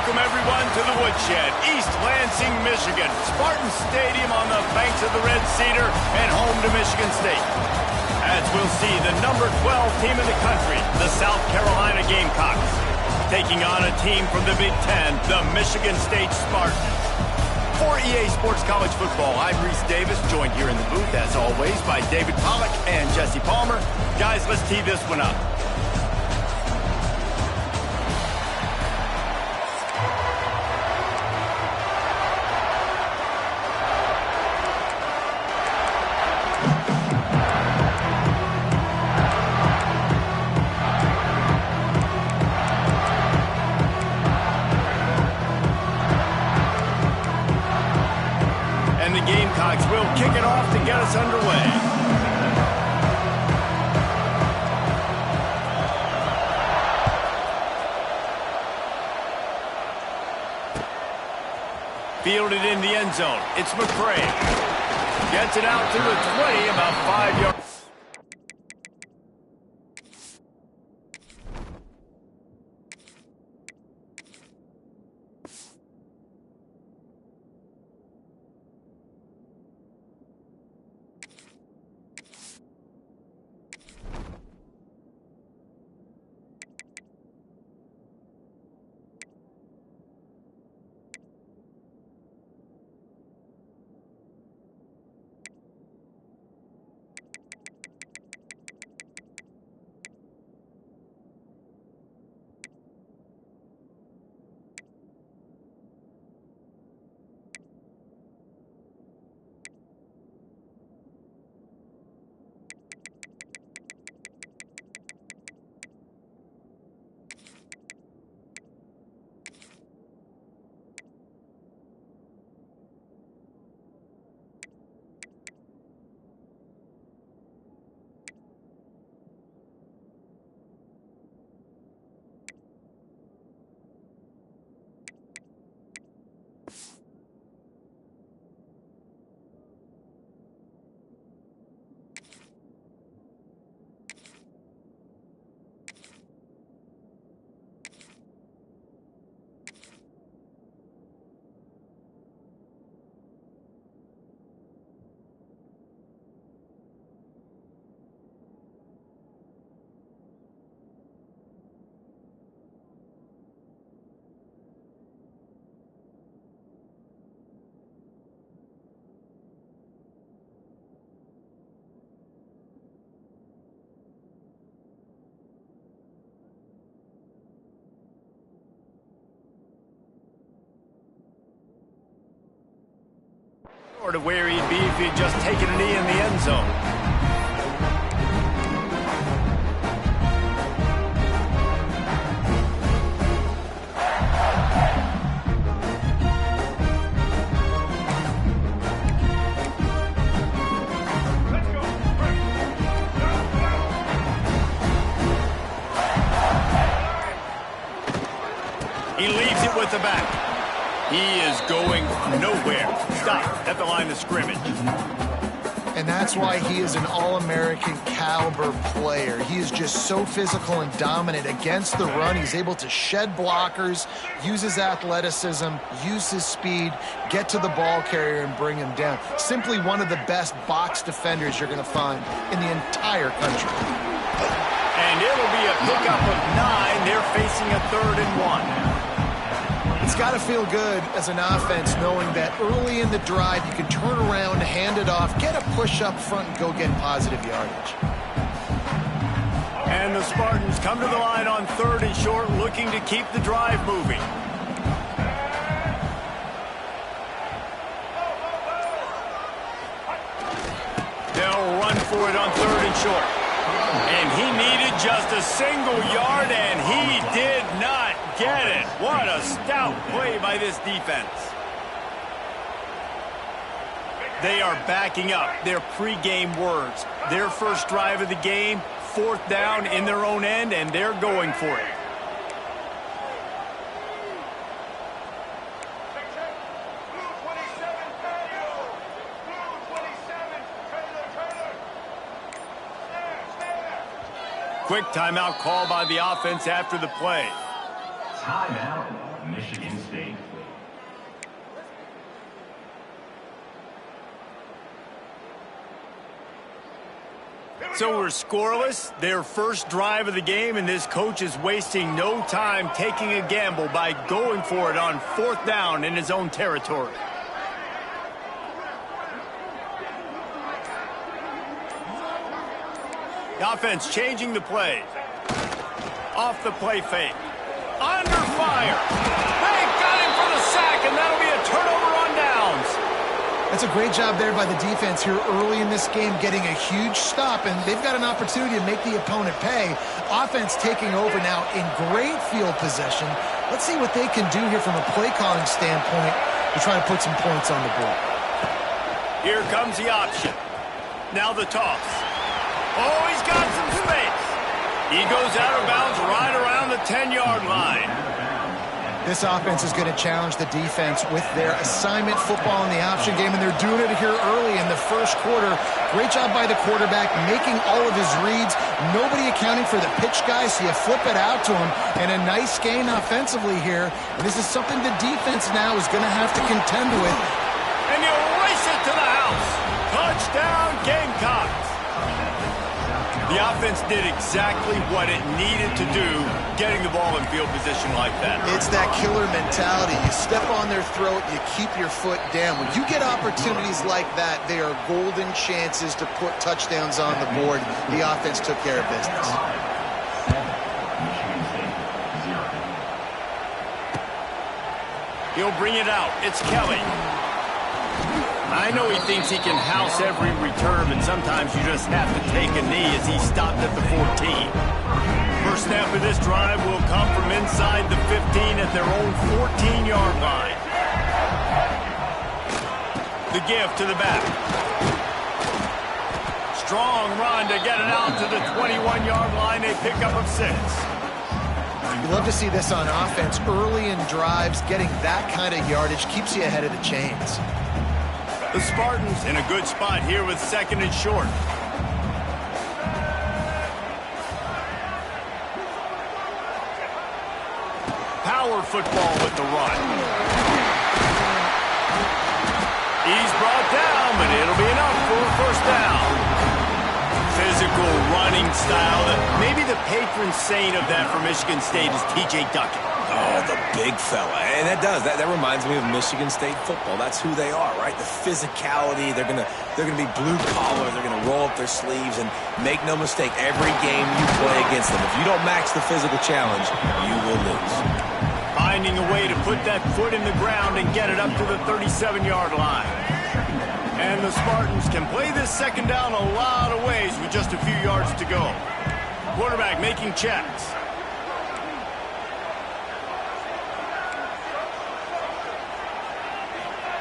Welcome, everyone, to the Woodshed, East Lansing, Michigan. Spartan Stadium on the banks of the Red Cedar and home to Michigan State. As we'll see, the number 12 team in the country, the South Carolina Gamecocks, taking on a team from the Big Ten, the Michigan State Spartans. For EA Sports College Football, I'm Reese Davis, joined here in the booth, as always, by David Pollack and Jesse Palmer. Guys, let's tee this one up. And the Gamecocks will kick it off to get us underway. Fielded in the end zone. It's McCray. Gets it out to the 20, about 5 yards. Or to where he'd be if he'd just taken a knee in the end zone. He leaves it with the back. He is going nowhere. Stop at the line of scrimmage. And that's why he is an All-American caliber player. He is just so physical and dominant against the run. He's able to shed blockers, use his athleticism, use his speed, get to the ball carrier and bring him down. Simply one of the best box defenders you're going to find in the entire country. And it'll be a pickup of 9. They're facing a 3rd and 1. It's got to feel good as an offense knowing that early in the drive you can turn around, hand it off, get a push up front, and go get positive yardage. And the Spartans come to the line on 3rd and short, looking to keep the drive moving. They'll run for it on 3rd and short. And he needed just a single yard, and he did not get it. What a stout play by this defense. They are backing up their pregame words. Their first drive of the game, 4th down in their own end, and they're going for it. Quick timeout call by the offense after the play. Timeout, Michigan So we're scoreless, their first drive of the game, and this coach is wasting no time taking a gamble by going for it on 4th down in his own territory. The offense changing the play. Off the play fake. Under fire. They got him for the sack, and that'll be a turnover on downs. That's a great job there by the defense here early in this game, getting a huge stop, and they've got an opportunity to make the opponent pay. Offense taking over now in great field possession. Let's see what they can do here from a play calling standpoint to try to put some points on the board. Here comes the option. Now the toss. Oh, he's got some space. He goes out of bounds right around the 10-yard line. This offense is going to challenge the defense with their assignment football in the option game, and they're doing it here early in the first quarter. Great job by the quarterback, making all of his reads. Nobody accounting for the pitch guy, so you flip it out to him, and a nice gain offensively here. And this is something the defense now is going to have to contend with. And you race it to the house. Touchdown, Gamecocks. The offense did exactly what it needed to do, getting the ball in field position like that. It's that killer mentality. You step on their throat, you keep your foot down. When you get opportunities like that, they are golden chances to put touchdowns on the board. The offense took care of business. He'll bring it out. It's Kelly. I know he thinks he can house every return, but sometimes you just have to take a knee as he stopped at the 14. First snap of this drive will come from inside the 15 at their own 14-yard line. The give to the back. Strong run to get it out to the 21-yard line. They pick up of 6. You love to see this on offense. Early in drives, getting that kind of yardage keeps you ahead of the chains. The Spartans in a good spot here with 2nd and short. Power football with the run. He's brought down, but it'll be enough for a first down. Physical running style. Maybe the patron saint of that for Michigan State is T.J. Duckett. Oh, the big fella. And that reminds me of Michigan State football. That's who they are, right? The physicality. They're gonna be blue collar. They're gonna roll up their sleeves, and make no mistake, every game you play against them, if you don't match the physical challenge, you will lose. Finding a way to put that foot in the ground and get it up to the 37-yard line. And the Spartans can play this 2nd down a lot of ways with just a few yards to go. Quarterback making checks.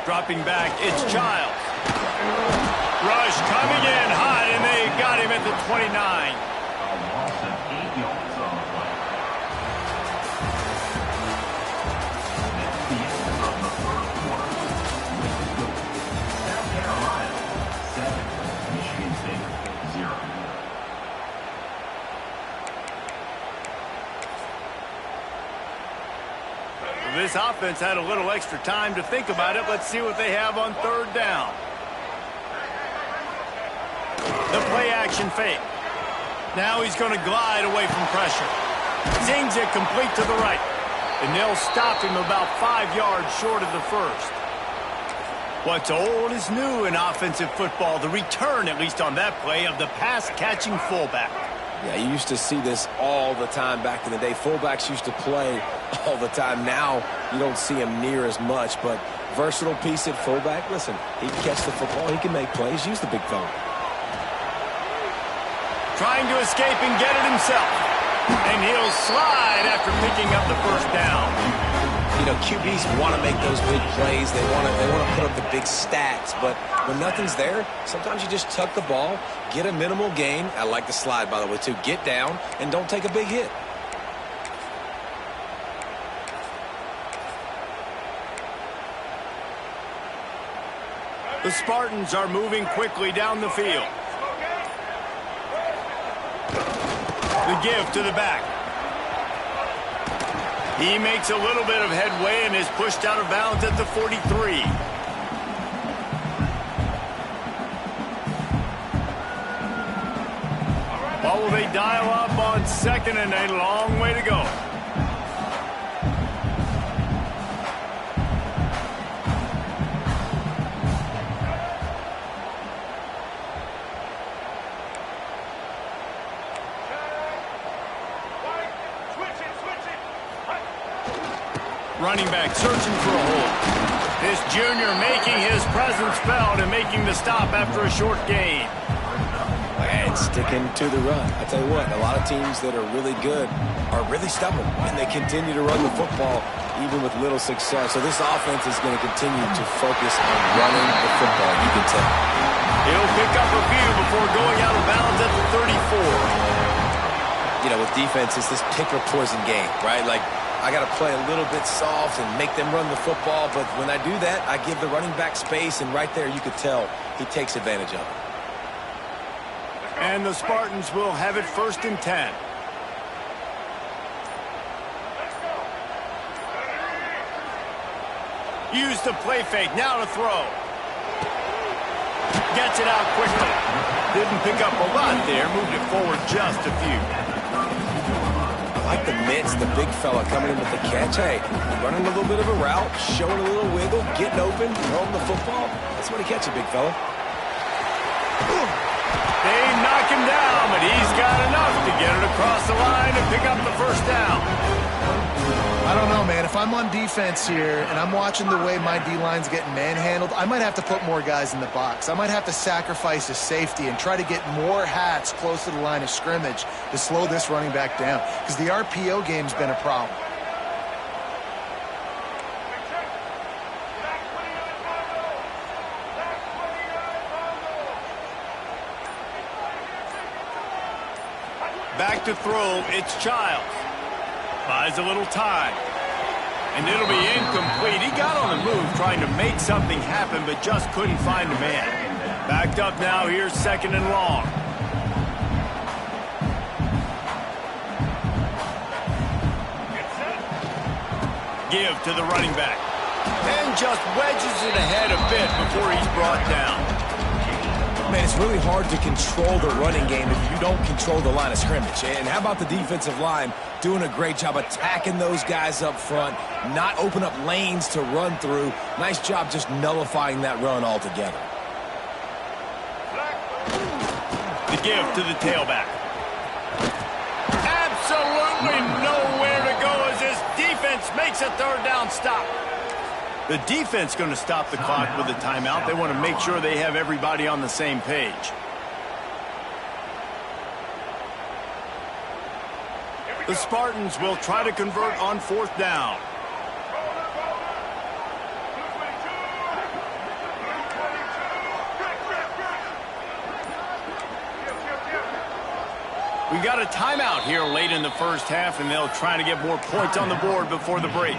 Dropping back, it's Childs. Rush coming in hot, and they got him at the 29. This offense had a little extra time to think about it. Let's see what they have on 3rd down. The play-action fake. Now he's going to glide away from pressure. Zings it complete to the right. And they'll stop him about 5 yards short of the first. What's old is new in offensive football. The return, at least on that play, of the pass-catching fullback. Yeah, you used to see this all the time back in the day. Fullbacks used to play all the time. Now you don't see him near as much, but versatile piece at fullback. Listen, he can catch the football. He can make plays. Use the big fella. Trying to escape and get it himself. And he'll slide after picking up the first down. You know, QBs want to make those big plays. They want to put up the big stats. But when nothing's there, sometimes you just tuck the ball, get a minimal gain. I like the slide, by the way, too. Get down and don't take a big hit. The Spartans are moving quickly down the field. The give to the back. He makes a little bit of headway and is pushed out of bounds at the 43. How will they dial up on second and a long way to go? Running back searching for a hole. This junior making his presence felt and making the stop after a short gain. And sticking to the run. I tell you what, a lot of teams that are really good are really stubborn, and they continue to run the football even with little success. So this offense is going to continue to focus on running the football, you can tell. He'll pick up a few before going out of bounds at the 34. You know, with defense, it's this pick or poison game, right? Like, I got to play a little bit soft and make them run the football, but when I do that, I give the running back space, and right there you could tell he takes advantage of it. And the Spartans will have it 1st and 10. Use the play fake, now to throw. Gets it out quickly. Didn't pick up a lot there, moved it forward just a few. I like the mitts, the big fella coming in with the catch. Hey, running a little bit of a route, showing a little wiggle, getting open, throwing the football. That's when he catches it, big fella. They knock him down, but he's got enough to get it across the line and pick up the 1st down. I don't know, man. If I'm on defense here and I'm watching the way my D-line's getting manhandled, I might have to put more guys in the box. I might have to sacrifice a safety and try to get more hats close to the line of scrimmage to slow this running back down, because the RPO game's been a problem. Back to throw, it's Childs. Buys a little time. And it'll be incomplete. He got on the move trying to make something happen, but just couldn't find a man. Backed up now, here's 2nd and long. Give to the running back. And just wedges it ahead a bit before he's brought down. Man, it's really hard to control the running game if you don't control the line of scrimmage. And how about the defensive line doing a great job attacking those guys up front, not open up lanes to run through. Nice job just nullifying that run altogether. The give to the tailback. Absolutely nowhere to go as this defense makes a 3rd down stop. The defense going to stop the clock with a timeout. They want to make sure they have everybody on the same page. The Spartans will try to convert on 4th down. We got a timeout here late in the 1st half, and they'll try to get more points on the board before the break.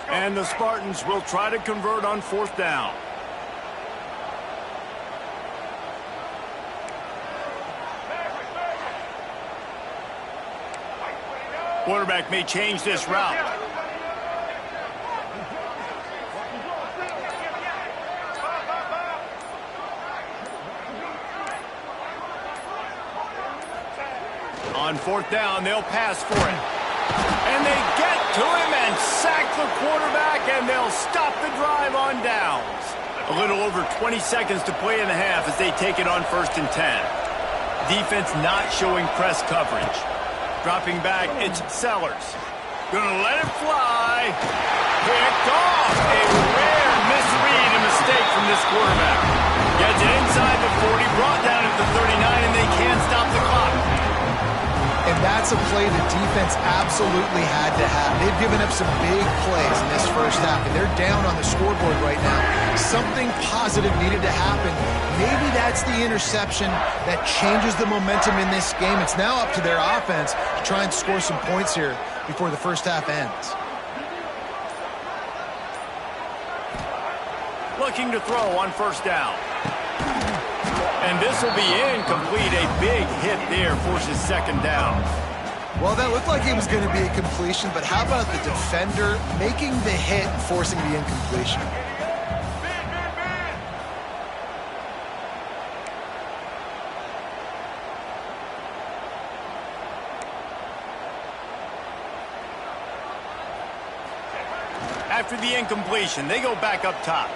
And the Spartans will try to convert on 4th down. Quarterback may change this route. On 4th down, they'll pass for it. And they get to him and sack the quarterback, and they'll stop the drive on downs. A little over 20 seconds to play in the half as they take it on 1st and 10. Defense not showing press coverage. Dropping back, it's Sellers. Gonna let it fly. Picked off. A rare misread and mistake from this quarterback. Gets it inside the 40, brought down at the 39, and they can't stop the clock. And that's a play the defense absolutely had to have. They've given up some big plays in this 1st half, and they're down on the scoreboard right now. Something positive needed to happen. Maybe that's the interception that changes the momentum in this game. It's now up to their offense to try and score some points here before the 1st half ends. Looking to throw on 1st down. And this will be incomplete. A big hit there forces 2nd down. Well, that looked like it was going to be a completion, but how about the defender making the hit and forcing the incompletion? After the incompletion, they go back up top.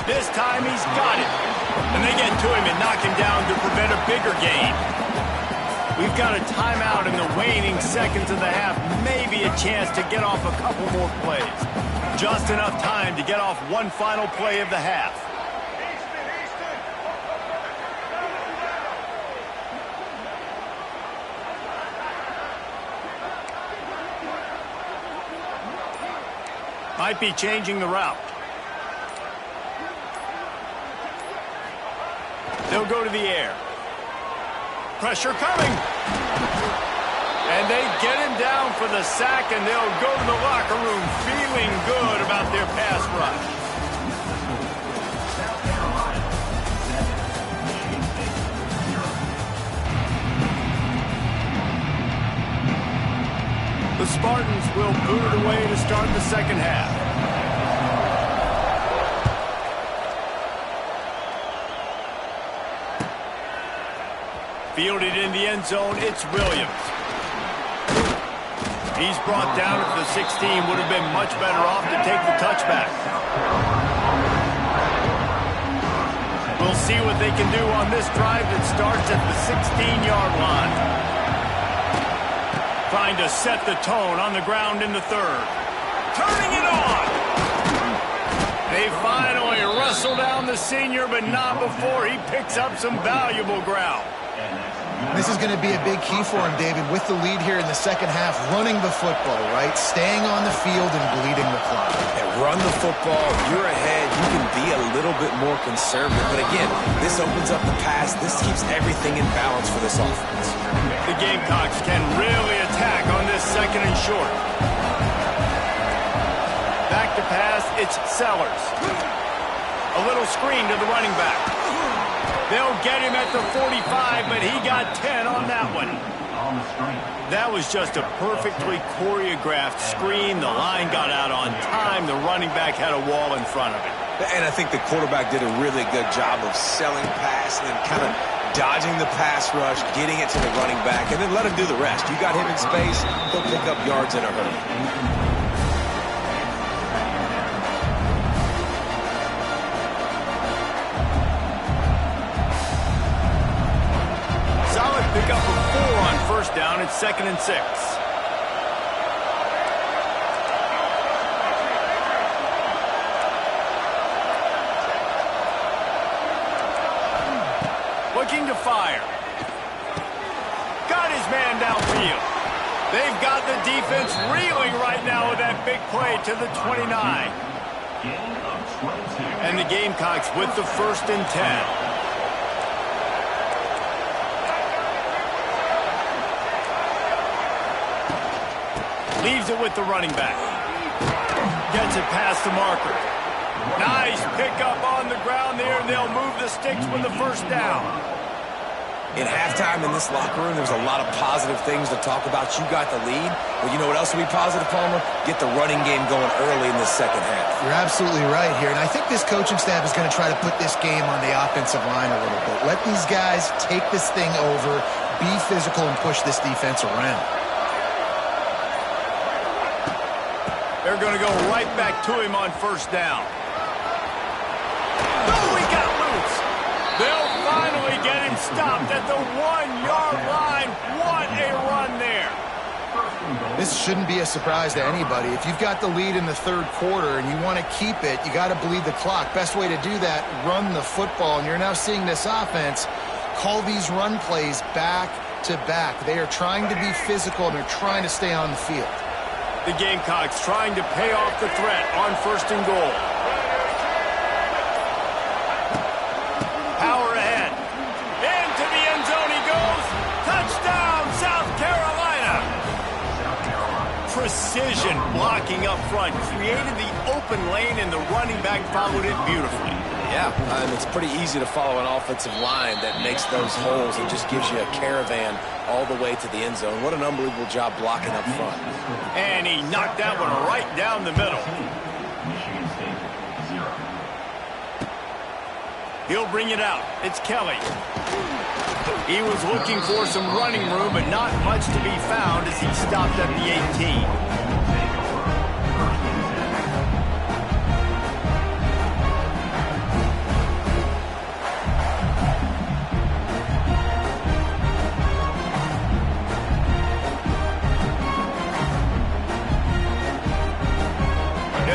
This time he's got it. And they get to him and knock him down to prevent a bigger gain. We've got a timeout in the waning seconds of the half. Maybe a chance to get off a couple more plays. Just enough time to get off one final play of the half. Might be changing the route. They'll go to the air. Pressure coming. And they get him down for the sack, and they'll go to the locker room feeling good about their pass rush. The Spartans will boot it away to start the second half. Fielded in the end zone, it's Williams. He's brought down at the 16, would have been much better off to take the touchback. We'll see what they can do on this drive that starts at the 16-yard line. Trying to set the tone on the ground in the third. Turning it on! They finally wrestle down the senior, but not before he picks up some valuable ground. This is going to be a big key for him, David, with the lead here in the second half, running the football, right? Staying on the field and bleeding the clock. Yeah, run the football. You're ahead. You can be a little bit more conservative. But again, this opens up the pass. This keeps everything in balance for this offense. The Gamecocks can really attack on this second and short. Back to pass, it's Sellers. A little screen to the running back. They'll get him at the 45, but he got 10 on that one. That was just a perfectly choreographed screen. The line got out on time. The running back had a wall in front of it. And I think the quarterback did a really good job of selling pass and then kind of dodging the pass rush, getting it to the running back, and then let him do the rest. You got him in space, he'll pick up yards in a hurry. Pick up a 4 on first down. It's 2nd and 6. Looking to fire. Got his man downfield. They've got the defense reeling right now with that big play to the 29. And the Gamecocks with the 1st and 10. Leaves it with the running back. Gets it past the marker. Nice pickup on the ground there, and they'll move the sticks with the 1st down. In halftime in this locker room, there's a lot of positive things to talk about. You got the lead. Well, you know what else will be positive, Palmer? Get the running game going early in the second half. You're absolutely right here, and I think this coaching staff is going to try to put this game on the offensive line a little bit. Let these guys take this thing over, be physical, and push this defense around. They're going to go right back to him on 1st down. Oh, he got loose. They'll finally get him stopped at the 1-yard line. What a run there. This shouldn't be a surprise to anybody. If you've got the lead in the 3rd quarter and you want to keep it, you got to bleed the clock. Best way to do that, run the football. And you're now seeing this offense call these run plays back to back. They are trying to be physical, and they're trying to stay on the field. The Gamecocks trying to pay off the threat on 1st and goal. Power ahead. Into the end zone he goes. Touchdown, South Carolina. Precision blocking up front. Created the open lane, and the running back followed it beautifully. Yeah, it's pretty easy to follow an offensive line that makes those holes and just gives you a caravan all the way to the end zone. What an unbelievable job blocking up front. And he knocked that one right down the middle. He'll bring it out. It's Kelly. He was looking for some running room, but not much to be found as he stopped at the 18.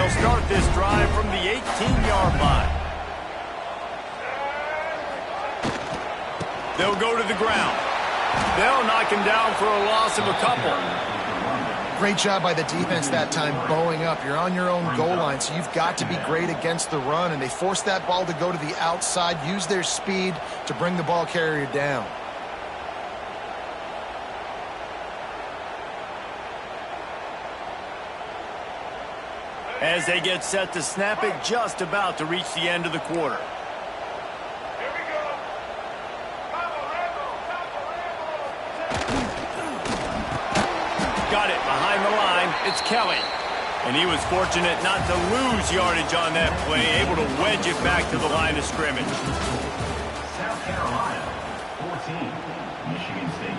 They'll start this drive from the 18-yard line. They'll go to the ground. They'll knock him down for a loss of a couple. Great job by the defense that time, bowing up. You're on your own goal line, so you've got to be great against the run, and they forced that ball to go to the outside, use their speed to bring the ball carrier down. As they get set to snap it, just about to reach the end of the quarter. Got it behind the line. It's Kelly. And he was fortunate not to lose yardage on that play, able to wedge it back to the line of scrimmage. South Carolina, 14. Michigan State,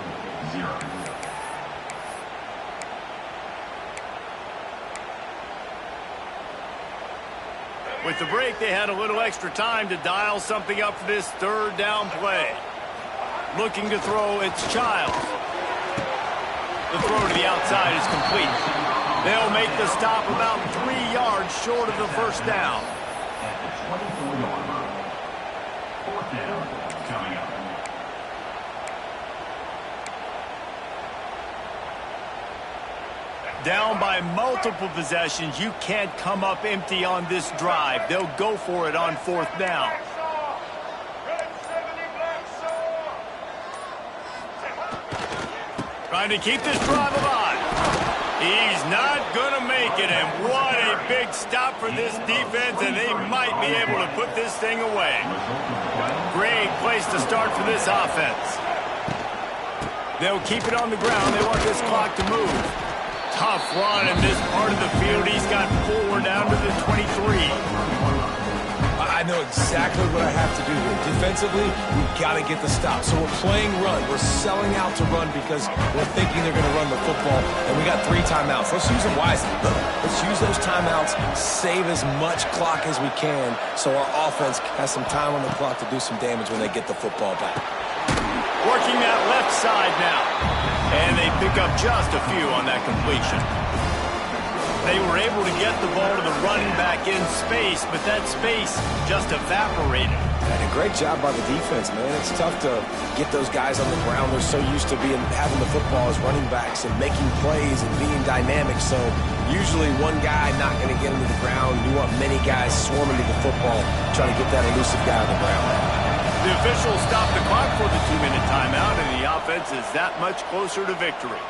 0. With the break, they had a little extra time to dial something up for this third down play. Looking to throw, it's Childs. The throw to the outside is complete. They'll make the stop about 3 yards short of the first down. At the 24-yard line. Fourth down coming up. Down by multiple possessions, you can't come up empty on this drive. They'll go for it on fourth down. Trying to keep this drive alive. He's not going to make it, and what a big stop for this defense, and they might be able to put this thing away. Great place to start for this offense. They'll keep it on the ground. They want this clock to move. Tough run in this part of the field. He's got 4 down to the 23. I know exactly what I have to do here. Defensively, we've got to get the stop. So we're playing run. We're selling out to run because we're thinking they're going to run the football. And we got 3 timeouts. Let's use them wisely. Let's use those timeouts, save as much clock as we can so our offense has some time on the clock to do some damage when they get the football back. Working that left side now. And they pick up just a few on that completion. They were able to get the ball to the running back in space, but that space just evaporated. And a great job by the defense, man. It's tough to get those guys on the ground. They're so used to having the football as running backs and making plays and being dynamic. So usually one guy not going to get into the ground. You want many guys swarming to the football, trying to get that elusive guy on the ground. The officials stopped the clock for the 2-minute timeout, and the offense is that much closer to victory.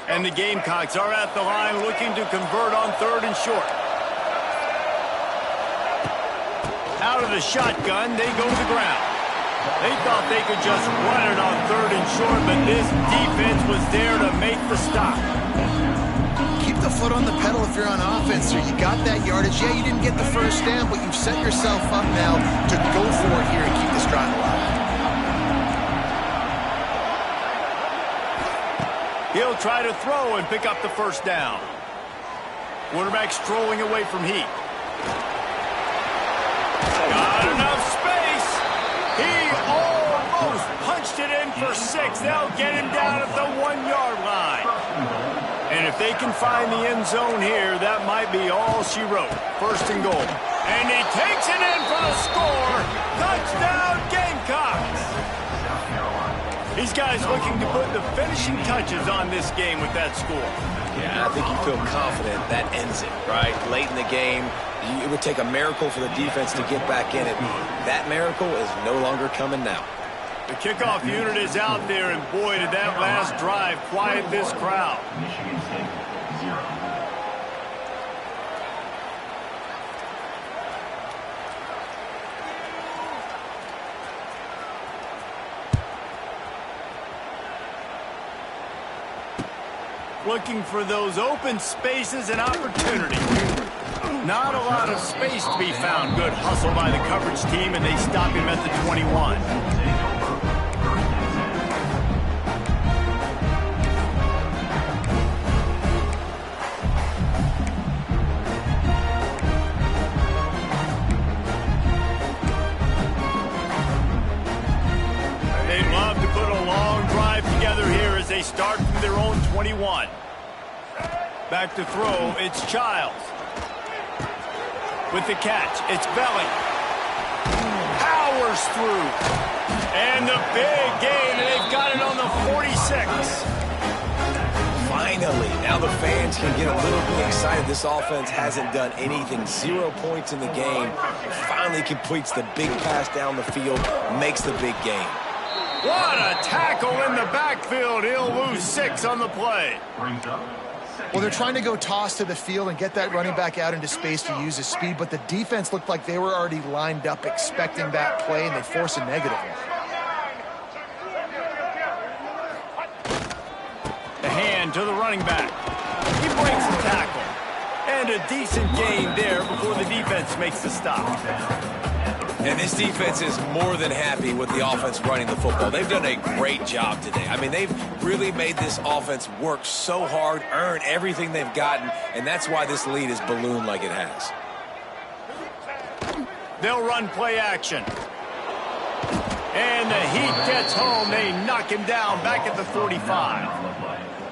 And the Gamecocks are at the line looking to convert on 3rd and short. Out of the shotgun, they go to the ground. They thought they could just run it on 3rd and short, but this defense was there to make the stop. Keep the foot on the pedal if you're on offense here. You got that yardage. Yeah, you didn't get the first down, but you've set yourself up now to go for it here and keep this drive alive. He'll try to throw and pick up the first down. Quarterback strolling away from Heat. Got enough space. He almost punched it in for 6. They'll get him down at the 1-yard line. And if they can find the end zone here, that might be all she wrote. 1st and goal. And he takes it in for the score. Touchdown, Gamecocks. These guys looking to put the finishing touches on this game with that score. Yeah, I think you feel confident that ends it, right? Late in the game, it would take a miracle for the defense to get back in it. That miracle is no longer coming now. The kickoff unit is out there, and boy, did that last drive quiet this crowd. Michigan State, 0. Looking for those open spaces and opportunity. Not a lot of space to be found. Good hustle by the coverage team, and they stop him at the 21. they start from their own 21. Back to throw, it's Childs. With the catch, it's Belly. Powers through. And the big gain, and they've got it on the 46. Finally, now the fans can get a little bit excited. This offense hasn't done anything. 0 points in the game. Finally completes the big pass down the field, makes the big gain. What a tackle in the backfield. He'll lose 6 on the play. Brings up Well, they're trying to go toss to the field and get that running back out into space to use his speed, but the defense looked like they were already lined up expecting that play, and they force a negative. The hand to the running back. He breaks the tackle. And a decent gain there before the defense makes the stop. And this defense is more than happy with the offense running the football. They've done a great job today. I mean, they've really made this offense work so hard, earn everything they've gotten, and that's why this lead is ballooned like it has. They'll run play action. And the Heat gets home. They knock him down back at the 45.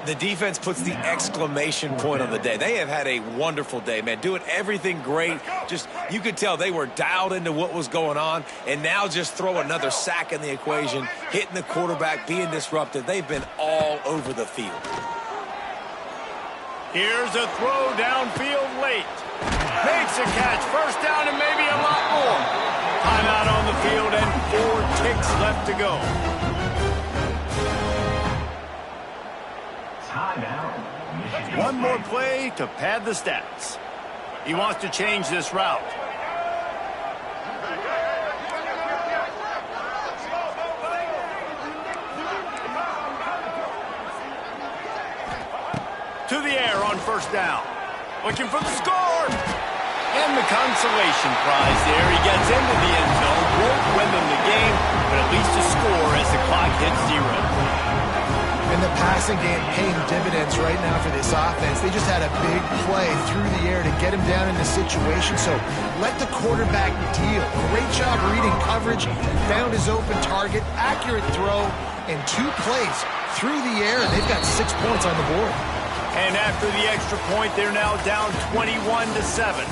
The defense puts the exclamation point on the day. They have had a wonderful day, man. Doing everything great. Just, you could tell they were dialed into what was going on. And now just throw another sack in the equation, hitting the quarterback, being disruptive. They've been all over the field. Here's a throw downfield late. Makes a catch. First down and maybe a lot more. Timeout on the field and 4 ticks left to go. One more play to pad the stats. He wants to change this route. To the air on first down. Looking for the score. And the consolation prize there. He gets into the end zone. Won't win them the game, but at least a score as the clock hits 0. And the passing game paying dividends right now for this offense. They just had a big play through the air to get him down in the situation. So let the quarterback deal. Great job reading coverage, found his open target, accurate throw, and 2 plays through the air. And they've got 6 points on the board. And after the extra point, they're now down 21-7.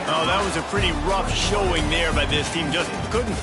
Oh, that was a pretty rough showing there by this team. Just couldn't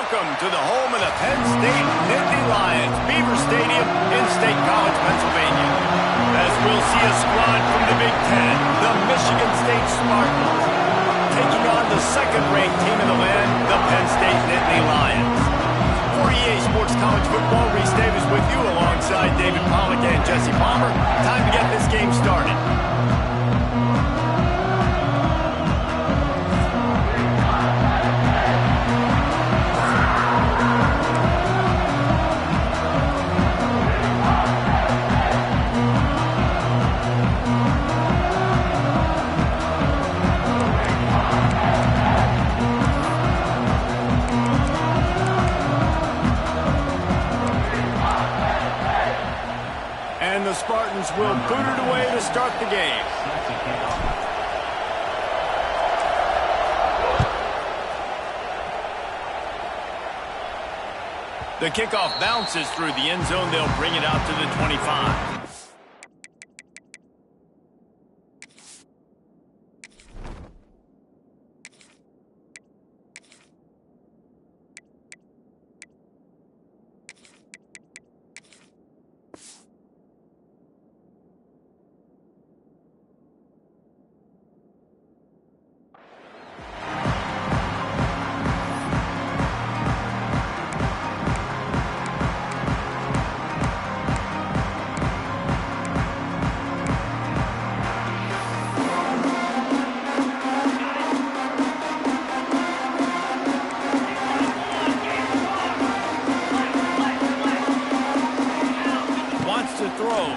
Welcome to the home of the Penn State Nittany Lions, Beaver Stadium in State College, Pennsylvania. As we'll see a squad from the Big Ten, the Michigan State Spartans, taking on the second-ranked team in the land, the Penn State Nittany Lions. For EA Sports College Football, Reese Davis with you alongside David Pollack and Jesse Palmer. Time to get this game started. The Spartans will boot it away to start the game. The kickoff bounces through the end zone. They'll bring it out to the 25.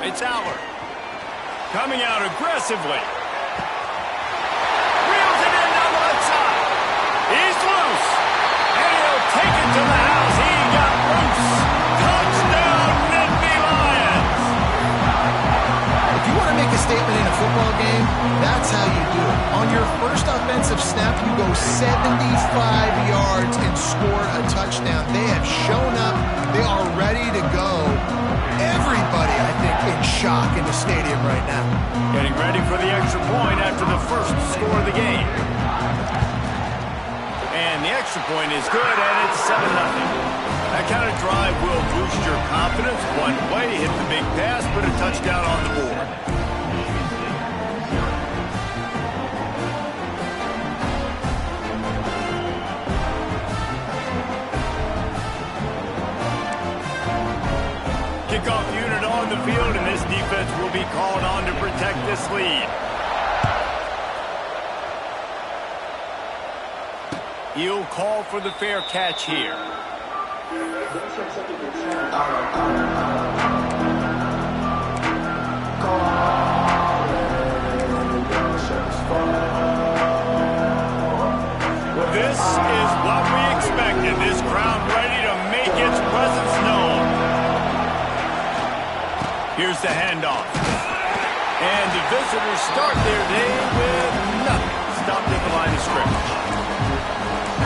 It's Allard. Coming out aggressively. Reels it in down the left side. He's loose. And he'll take it to the house. He got loose. Touchdown, Nittany Lions. If you want to make a statement in a football game, that's how you do it. On your first offensive snap, you go 75 yards and score a touchdown. They have shown up. They are ready to go. Everybody, I think, in shock in the stadium right now. Getting ready for the extra point after the first score of the game. And the extra point is good, and it's 7-0. That kind of drive will boost your confidence. One play, hit the big pass, put a touchdown on the board. Kickoff unit on the field, and this defense will be called on to protect this lead. He'll call for the fair catch here. This is what we expected. This crowd ready to make its presence known. Here's the handoff. And the visitors start their day with nothing. Stopped at the line of scrimmage.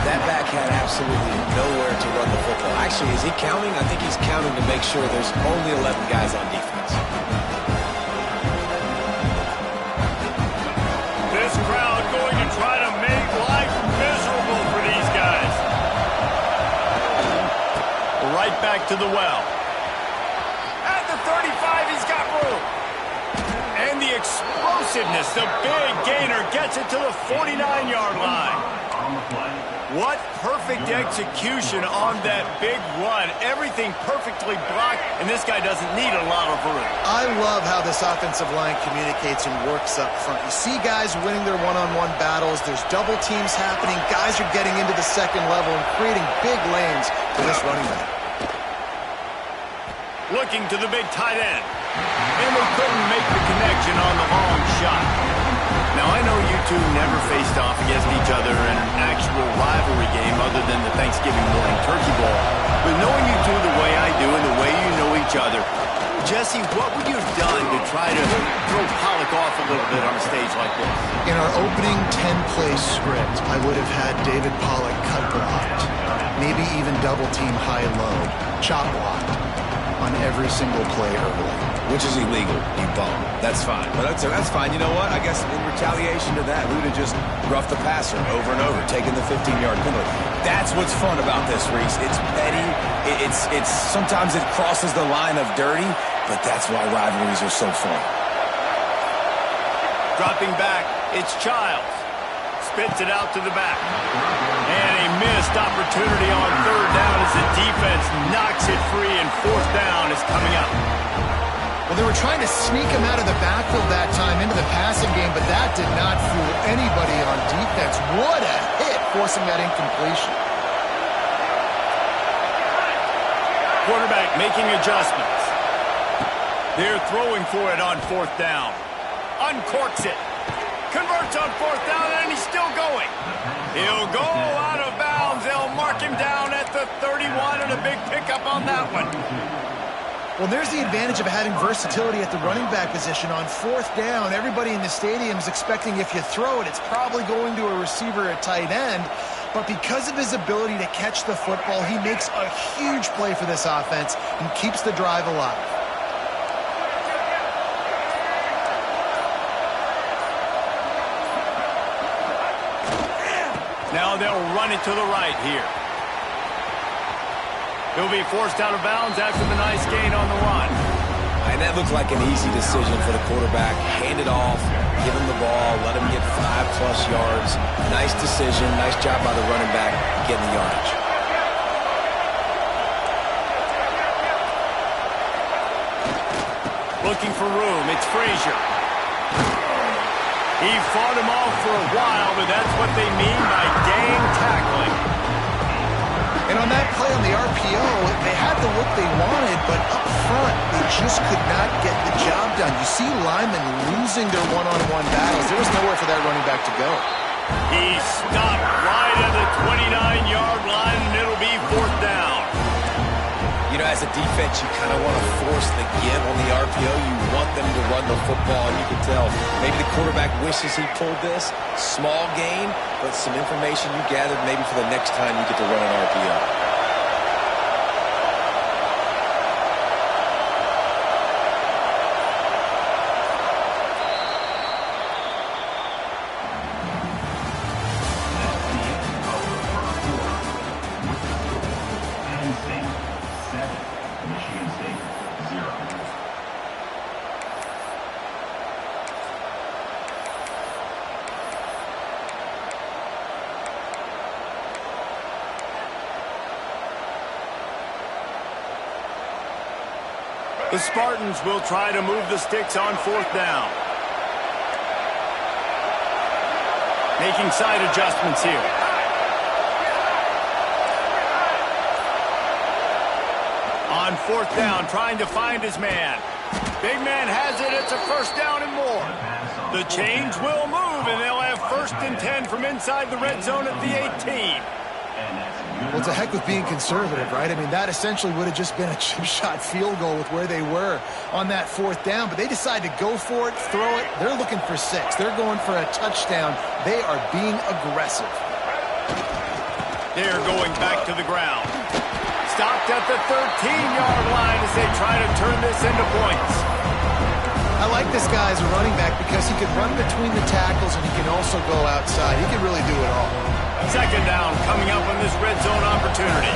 That back had absolutely nowhere to run the football. Actually, is he counting? I think he's counting to make sure there's only 11 guys on defense. This crowd going to try to make life miserable for these guys. Right back to the well. 35, he's got room. And the explosiveness, the big gainer gets it to the 49-yard line. What perfect execution on that big run. Everything perfectly blocked, and this guy doesn't need a lot of room. I love how this offensive line communicates and works up front. You see guys winning their one-on-one battles. There's double teams happening. Guys are getting into the second level and creating big lanes for this running back. Looking to the big tight end. And they couldn't make the connection on the long shot. Now, I know you two never faced off against each other in an actual rivalry game other than the Thanksgiving morning turkey bowl. But knowing you two the way I do and the way you know each other, Jesse, what would you have done to try to throw Pollack off a little bit on a stage like this? In our opening 10-play script, I would have had David Pollack cut blocked, maybe even double-team high-low, chop blocked on every single play early. which is illegal, you bum. That's fine. But that's fine. You know what? I guess in retaliation to that, we would have just roughed the passer over and over, taking the 15-yard penalty. That's what's fun about this, Reese. It's petty. It's sometimes it crosses the line of dirty, but that's why rivalries are so fun. Dropping back, it's Childs. Spits it out to the back. And a missed opportunity on third down as the defense knocks it free, and fourth down is coming up. Well, they were trying to sneak him out of the backfield that time into the passing game, but that did not fool anybody on defense. What a hit, forcing that incompletion. Quarterback making adjustments. They're throwing for it on fourth down. Uncorks it. Converts on fourth down, and he's still going. He'll go out of bounds. They'll mark him down at the 31, and a big pickup on that one. Well, there's the advantage of having versatility at the running back position. On fourth down, everybody in the stadium is expecting if you throw it, it's probably going to a receiver at tight end. But because of his ability to catch the football, he makes a huge play for this offense and keeps the drive alive. Now they'll run it to the right here. He'll be forced out of bounds after the nice gain on the run. And that looked like an easy decision for the quarterback. Hand it off, give him the ball, let him get 5+ yards. Nice decision. Nice job by the running back getting the yardage. Looking for room. It's Frazier. He fought him off for a while, but that's what they mean by gang tackling. And on that play on the RPO, they had the look they wanted, but up front, they just could not get the job done. You see linemen losing their one-on-one battles. There was nowhere for that running back to go. He stopped right at the 29-yard line, and it'll be fourth down. You know, as a defense, you kind of want to force the give on the RPO. You want them to run the football, and you can tell maybe the quarterback wishes he pulled this. Small gain, but some information you gathered maybe for the next time you get to run an RPO. The Spartans will try to move the sticks on fourth down. Making side adjustments here. On fourth down, trying to find his man. Big man has it. It's a first down and more. The chains will move, and they'll have 1st and 10 from inside the red zone at the 18. Well, it's a heck with being conservative, right? I mean, that essentially would have just been a chip shot field goal with where they were on that fourth down. But they decide to go for it, throw it. They're looking for 6. They're going for a touchdown. They are being aggressive. They're going back to the ground. Stopped at the 13-yard line as they try to turn this into points. I like this guy as a running back because he can run between the tackles and he can also go outside. He can really do it all. Second down coming up on this red zone opportunity.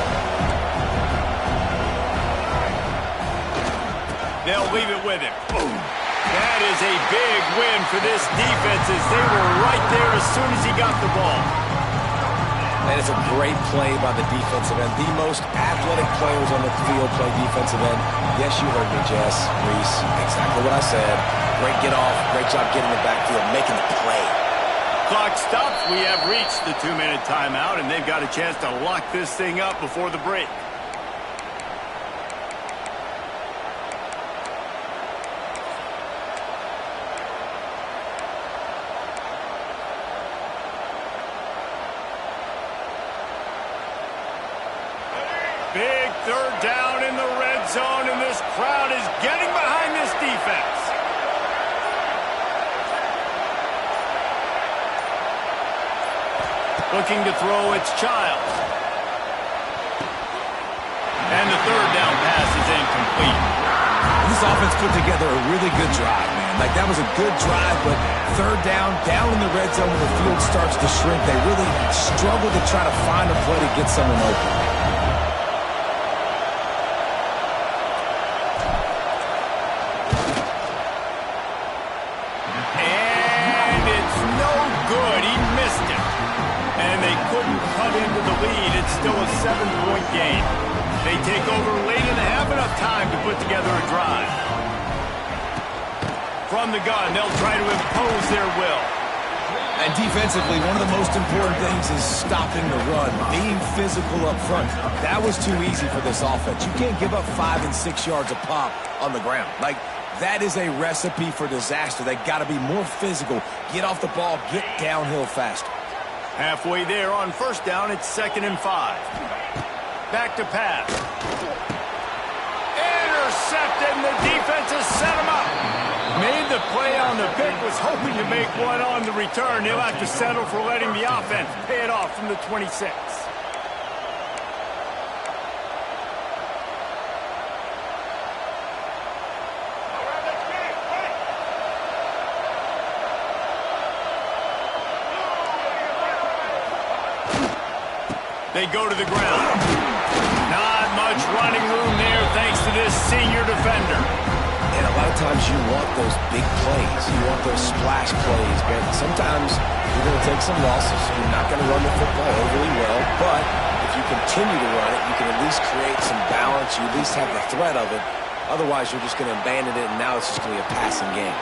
They'll leave it with him. That is a big win for this defense as they were right there as soon as he got the ball. And it's a great play by the defensive end. The most athletic players on the field play defensive end. Yes, you heard me, Jess, Reese. Exactly what I said. Great get off. Great job getting the backfield, making the play. Clock stops. We have reached the 2-minute timeout, and they've got a chance to lock this thing up before the break. Big third down in the red zone, and this crowd is getting behind this defense. Looking to throw, it's Childs. And the third down pass is incomplete. This This offense put together a really good drive, man. Like, that was a good drive, but third down in the red zone when the field starts to shrink, they really struggle to try to find a play to get someone open. And it's no good. He missed it. And they couldn't cut into the lead. It's still a 7-point game. They take over late and have enough time to put together a drive. From the gun, they'll try to impose their will. And defensively, one of the most important things is stopping the run, being physical up front. That was too easy for this offense. You can't give up 5 and 6 yards a pop on the ground. Like, that is a recipe for disaster. They got to be more physical, get off the ball, get downhill faster. Halfway there on first down, it's 2nd and 5. Back to pass. Intercepted, and the defense has set him up. Made the play on the pick, was hoping to make one on the return. He'll have to settle for letting the offense pay it off from the 26. They go to the ground. Not much running room there thanks to this senior defender. And a lot of times you want those big plays. You want those splash plays, but sometimes you're going to take some losses. You're not going to run the football overly well, but if you continue to run it, you can at least create some balance. You at least have the threat of it. Otherwise, you're just going to abandon it, and now it's just going to be a passing game.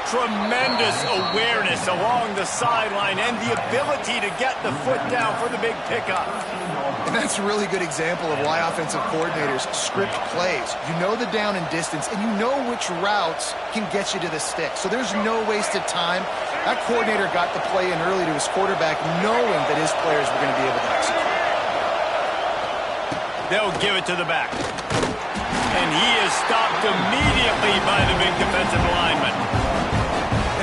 Tremendous awareness along the sideline and the ability to get the foot down for the big pickup. And that's a really good example of why offensive coordinators script plays. You know the down and distance, and you know which routes can get you to the stick. So there's no wasted time. That coordinator got the play in early to his quarterback, knowing that his players were going to be able to execute. They'll give it to the back. And he is stopped immediately by the big defensive lineman.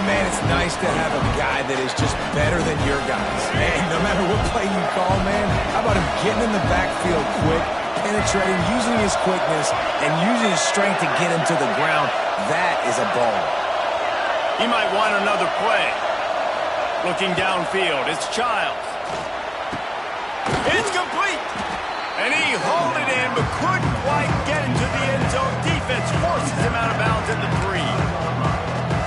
Man, it's nice to have a guy that is just better than your guys. And no matter what play you call, man, how about him getting in the backfield quick, penetrating, using his quickness, and using his strength to get him to the ground? That is a ball. He might want another play. Looking downfield, it's Childs. It's complete. And he hauled it in, but couldn't quite get into the end zone. Defense forces him out of bounds at the 3.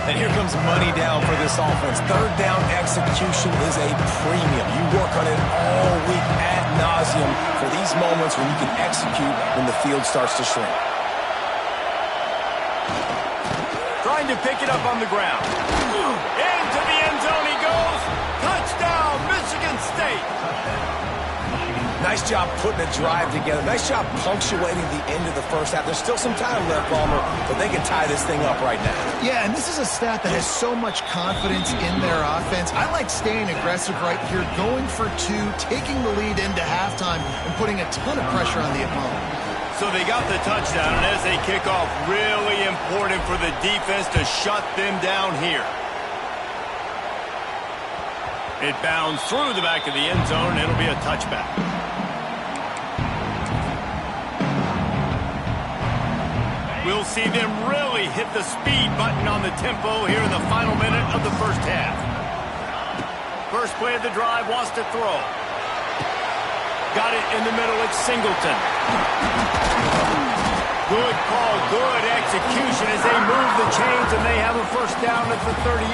And here comes money down for this offense. Third down execution is a premium. You work on it all week ad nauseum for these moments when you can execute when the field starts to shrink. Trying to pick it up on the ground. Into the end zone he goes. Touchdown, Michigan State. Nice job putting a drive together. Nice job punctuating the end of the first half. There's still some time left, Palmer, but they can tie this thing up right now. Yeah, and this is a staff that has so much confidence in their offense. I like staying aggressive right here, going for 2, taking the lead into halftime, and putting a ton of pressure on the opponent. So they got the touchdown, and as they kick off, really important for the defense to shut them down here. It bounds through the back of the end zone, and it'll be a touchback. We'll see them really hit the speed button on the tempo here in the final minute of the first half. First play of the drive, wants to throw. Got it in the middle, it's Singleton. Good call, good execution as they move the chains and they have a first down at the 38.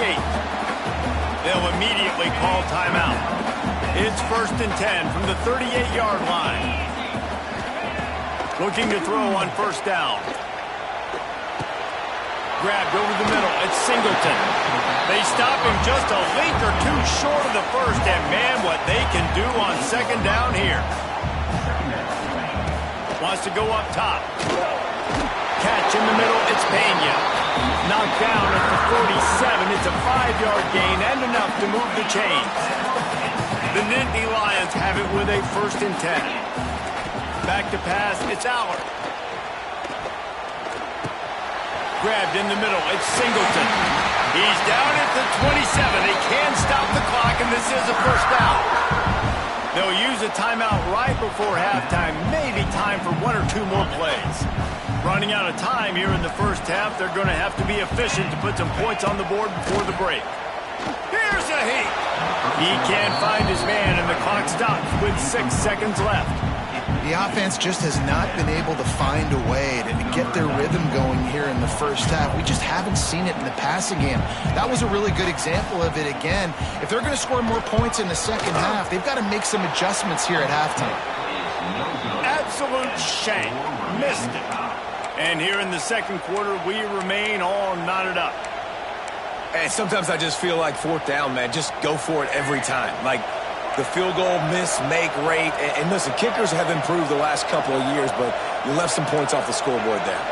They'll immediately call timeout. It's 1st and 10 from the 38-yard line. Looking to throw on first down. Grabbed over the middle. It's Singleton. They stop him just a length or 2 short of the first, and man, what they can do on second down here. Wants to go up top. Catch in the middle. It's Pena. Knocked down at the 47. It's a 5-yard gain and enough to move the chains. The Nittany Lions have it with a 1st and 10. Back to pass. It's Allard. Grabbed in the middle. It's Singleton. He's down at the 27. They can stop the clock, and this is a first down. They'll use a timeout right before halftime. Maybe time for 1 or 2 more plays. Running out of time here in the first half. They're going to have to be efficient to put some points on the board before the break. Here's a heat. He can't find his man, and the clock stops with 6 seconds left. The offense just has not been able to find a way to get their rhythm going here in the first half. We just haven't seen it in the passing game. That was a really good example of it again. If they're going to score more points in the second half, they've got to make some adjustments here at halftime. Absolute shame. Missed it. And here in the second quarter, we remain all knotted up. And sometimes I just feel like fourth down, man. Just go for it every time. Like the field goal miss-make rate. And listen, kickers have improved the last couple of years, but you left some points off the scoreboard there.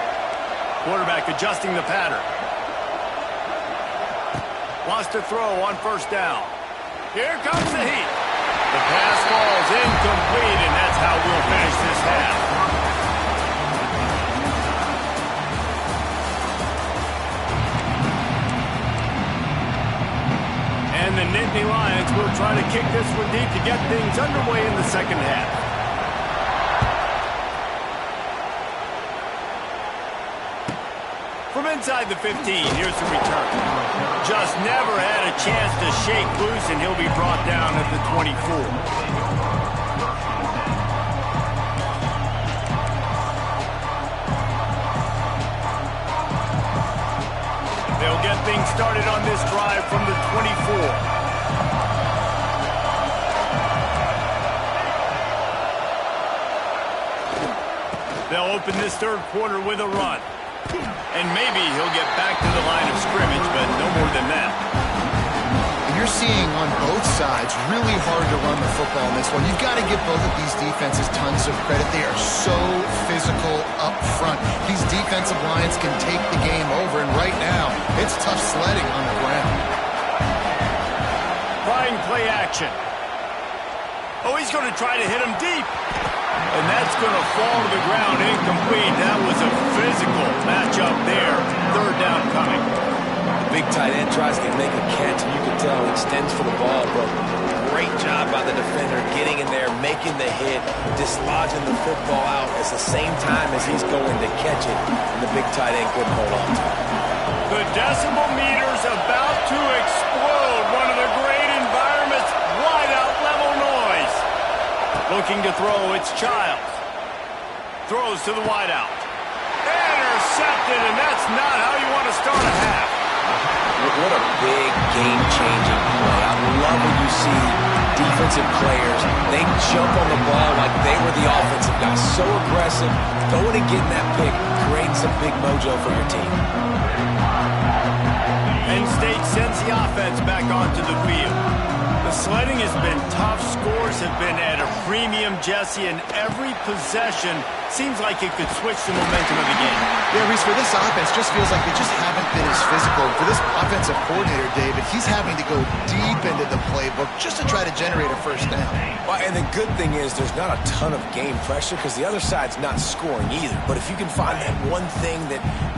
Quarterback adjusting the pattern. Wants to throw on first down. Here comes the heat. The pass falls incomplete, and that's how we'll finish this half. And the Nittany Lions will try to kick this one deep to get things underway in the second half. From inside the 15, here's the return. Just never had a chance to shake loose, and he'll be brought down at the 24. They'll get things started on this drive from the 24. They'll open this third quarter with a run. And maybe he'll get back to the line of scrimmage, but no more than that. And you're seeing on both sides really hard to run the football in this one. You've got to give both of these defenses tons of credit. They are so physical up front. These defensive lines can take the game over, and right now, it's tough sledding on the ground. Trying play action. Oh, he's going to try to hit him deep. And that's going to fall to the ground incomplete. That was a physical matchup there. Third down coming. The big tight end tries to make a catch, and you can tell he extends for the ball, but great job by the defender getting in there, making the hit, dislodging the football out at the same time as he's going to catch it, and the big tight end couldn't hold on to it. The decibel meter's about to explode. One of the great environments, wide out level noise. Looking to throw, it's Childs. Throws to the wideout. Intercepted, and that's not how you want to start a half. What a big game-changing play. I love when you see defensive players, they jump on the ball like they were the offensive guys. So aggressive, going and getting that pick, creating some big mojo for your team. Penn State sends the offense back onto the field. The sledding has been tough. Scores have been at a premium, Jesse, and every possession seems like it could switch the momentum of the game. Yeah, Reese, for this offense, just feels like they just haven't been as physical. For this offensive coordinator, David, he's having to go deep into the playbook just to try to generate a first down. Well, and the good thing is there's not a ton of game pressure because the other side's not scoring either. But if you can find that one thing,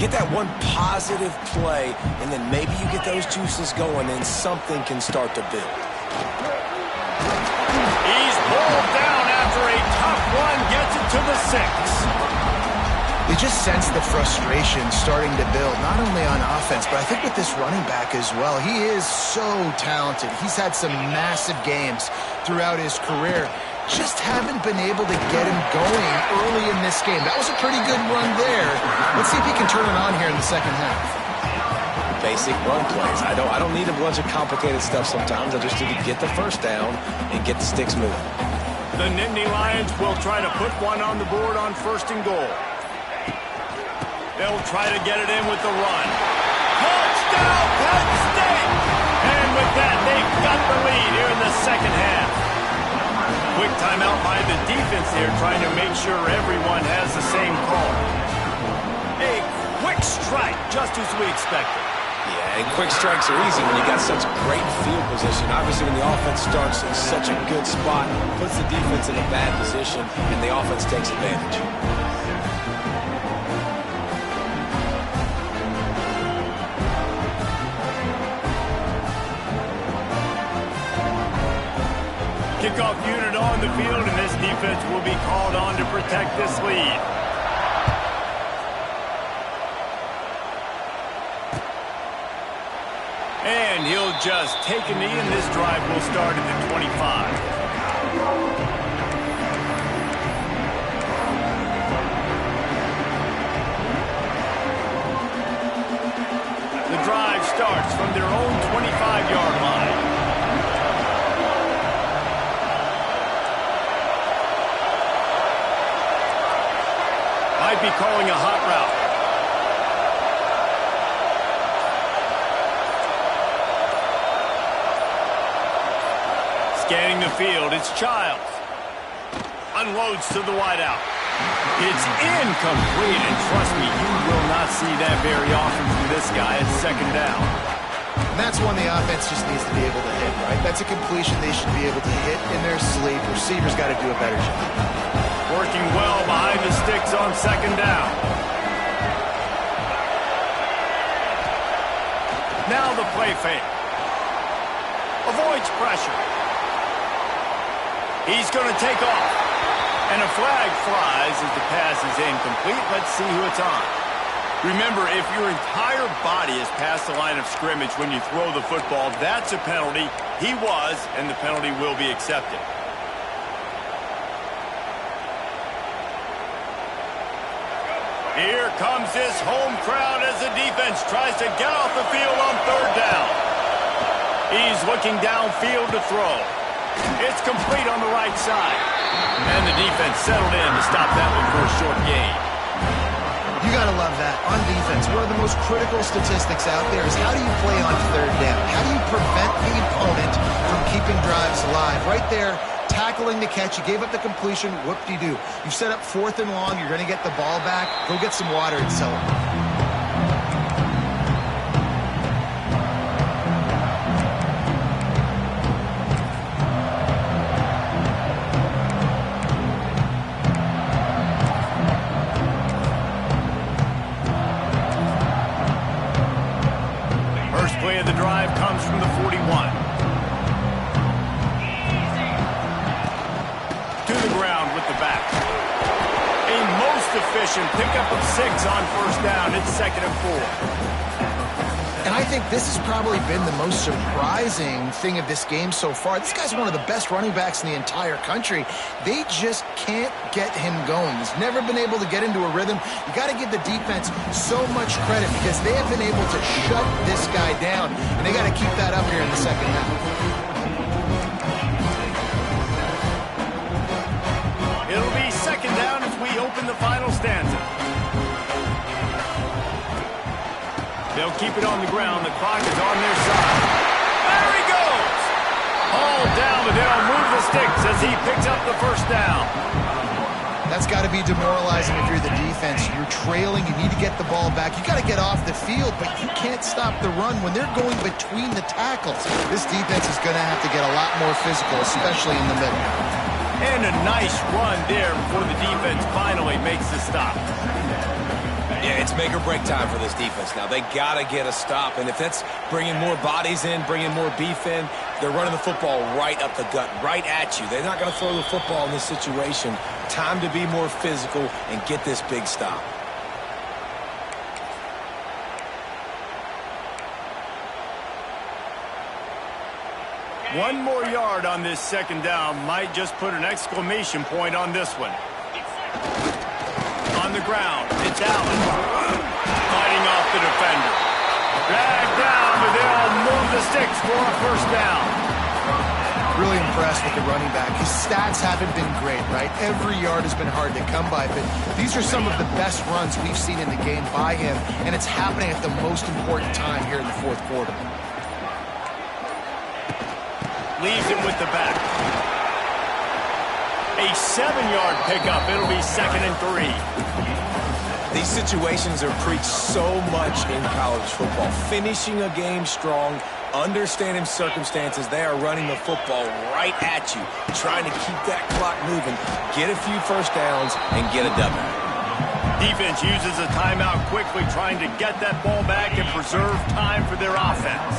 get that one positive play, and then maybe you get those juices going, and something can start to build. He's pulled down after a tough one, gets it to the 6. You just sense the frustration starting to build, not only on offense, but I think with this running back as well. He is so talented. He's had some massive games throughout his career. Just haven't been able to get him going early in this game. That was a pretty good run there. Let's see if he can turn it on here in the second half. Basic run plays. I don't need a bunch of complicated stuff sometimes. I just need to get the first down and get the sticks moving. The Nittany Lions will try to put one on the board on first and goal. They'll try to get it in with the run. Touchdown, Penn State! And with that, they've got the lead here in the second half. Quick timeout by the defense here, trying to make sure everyone has the same call. A quick strike, just as we expected. Yeah, and quick strikes are easy when you got such great field position. Obviously, when the offense starts in such a good spot, puts the defense in a bad position, and the offense takes advantage. Kickoff unit on the field, and this defense will be called on to protect this lead. And he'll just take a knee, and this drive will start at the 25. The drive starts from their own 25-yard line. Might be calling a hot route. Scanning the field, it's Childs. Unloads to the wideout. It's incomplete, and trust me, you will not see that very often from this guy at second down. And that's one the offense just needs to be able to hit, right? That's a completion they should be able to hit in their sleep. Receivers got to do a better job. Working well behind the sticks on second down. Now the play fake. Avoids pressure. He's going to take off. And a flag flies as the pass is incomplete. Let's see who it's on. Remember, if your entire body is past the line of scrimmage when you throw the football, that's a penalty. He was, and the penalty will be accepted. Here comes this home crowd as the defense tries to get off the field on third down. He's looking downfield to throw. It's complete on the right side. And the defense settled in to stop that one for a short gain. You got to love that. On defense, one of the most critical statistics out there is how do you play on third down? How do you prevent the opponent from keeping drives alive? Right there, tackling the catch. You gave up the completion. Whoop-de-doo. You set up 4th and long. You're going to get the ball back. Go get some water and celebrate. Play of the drive comes from the 41. To the ground with the back. A most efficient pickup of 6 on first down. It's 2nd and 4. And I think this has probably been the most surprising thing of this game so far. This guy's one of the best running backs in the entire country. They just can't get him going. He's never been able to get into a rhythm. You got to give the defense so much credit because they have been able to shut this guy down. And they got to keep that up here in the second half. It'll be 2nd down as we open the final stanza. They'll keep it on the ground. The clock is on their side. There he goes! All down, but they'll move the sticks as he picks up the first down. That's got to be demoralizing if you're the defense. You're trailing. You need to get the ball back. You got to get off the field, but you can't stop the run when they're going between the tackles. This defense is going to have to get a lot more physical, especially in the middle. And a nice run there before the defense finally makes the stop. Yeah, it's make or break time for this defense now. They got to get a stop, and if that's bringing more bodies in, bringing more beef in, they're running the football right up the gut, right at you. They're not going to throw the football in this situation. Time to be more physical and get this big stop. One more yard on this 2nd down might just put an exclamation point on this one. On the ground, it's Allen. Fighting off the defender. Dragged down, but they'll move the sticks for a first down. Really impressed with the running back. His stats haven't been great, right? Every yard has been hard to come by, but these are some of the best runs we've seen in the game by him, and it's happening at the most important time here in the 4th quarter. Leaves him with the back. A 7-yard pickup. It'll be 2nd and 3. These situations are preached so much in college football. Finishing a game strong, understanding circumstances. They are running the football right at you, trying to keep that clock moving, get a few first downs, and get a W. Defense uses a timeout quickly, trying to get that ball back and preserve time for their offense.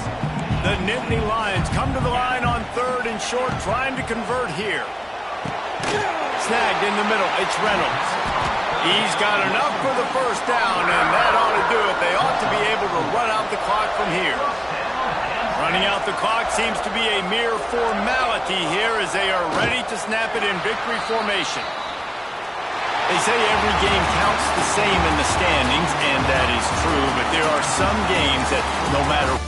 The Nittany Lions come to the line on 3rd and short, trying to convert here. Snagged in the middle, it's Reynolds. He's got enough for the first down, and that ought to do it. They ought to be able to run out the clock from here. Running out the clock seems to be a mere formality here as they are ready to snap it in victory formation. They say every game counts the same in the standings, and that is true, but there are some games that no matter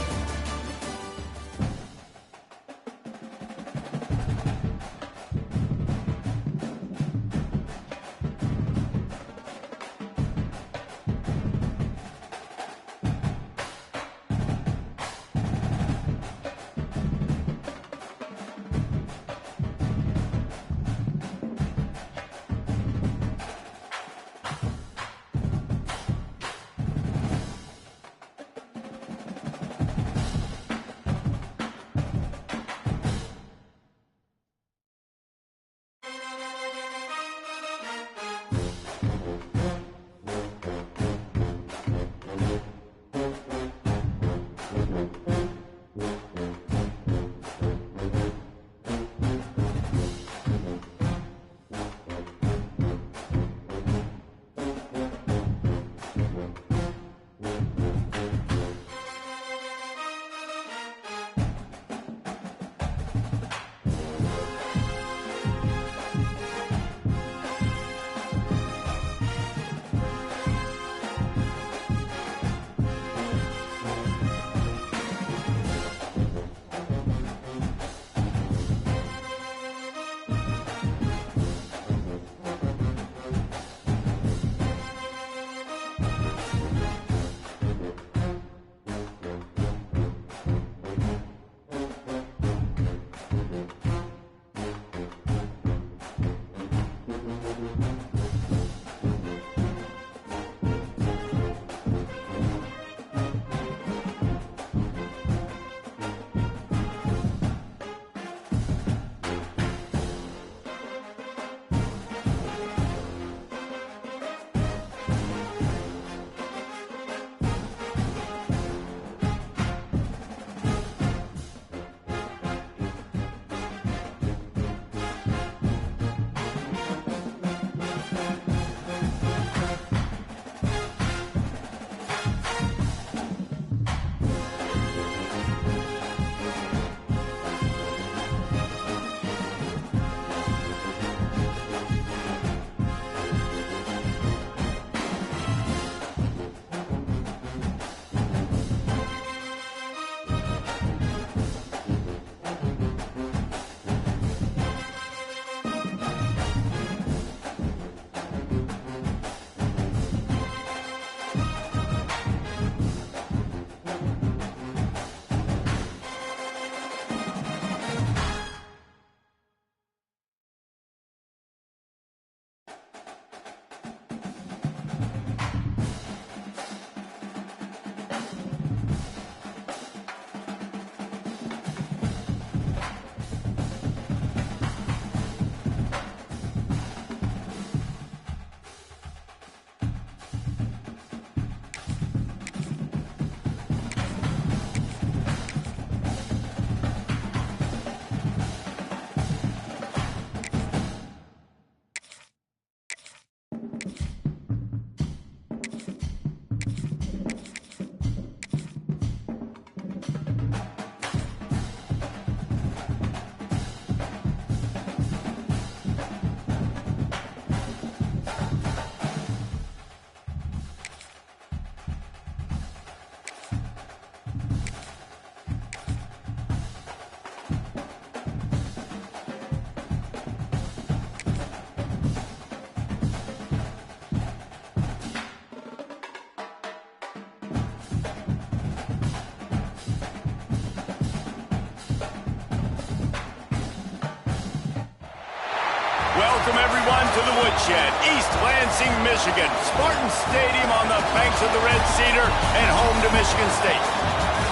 Welcome, everyone, to the Woodshed, East Lansing, Michigan. Spartan Stadium on the banks of the Red Cedar and home to Michigan State.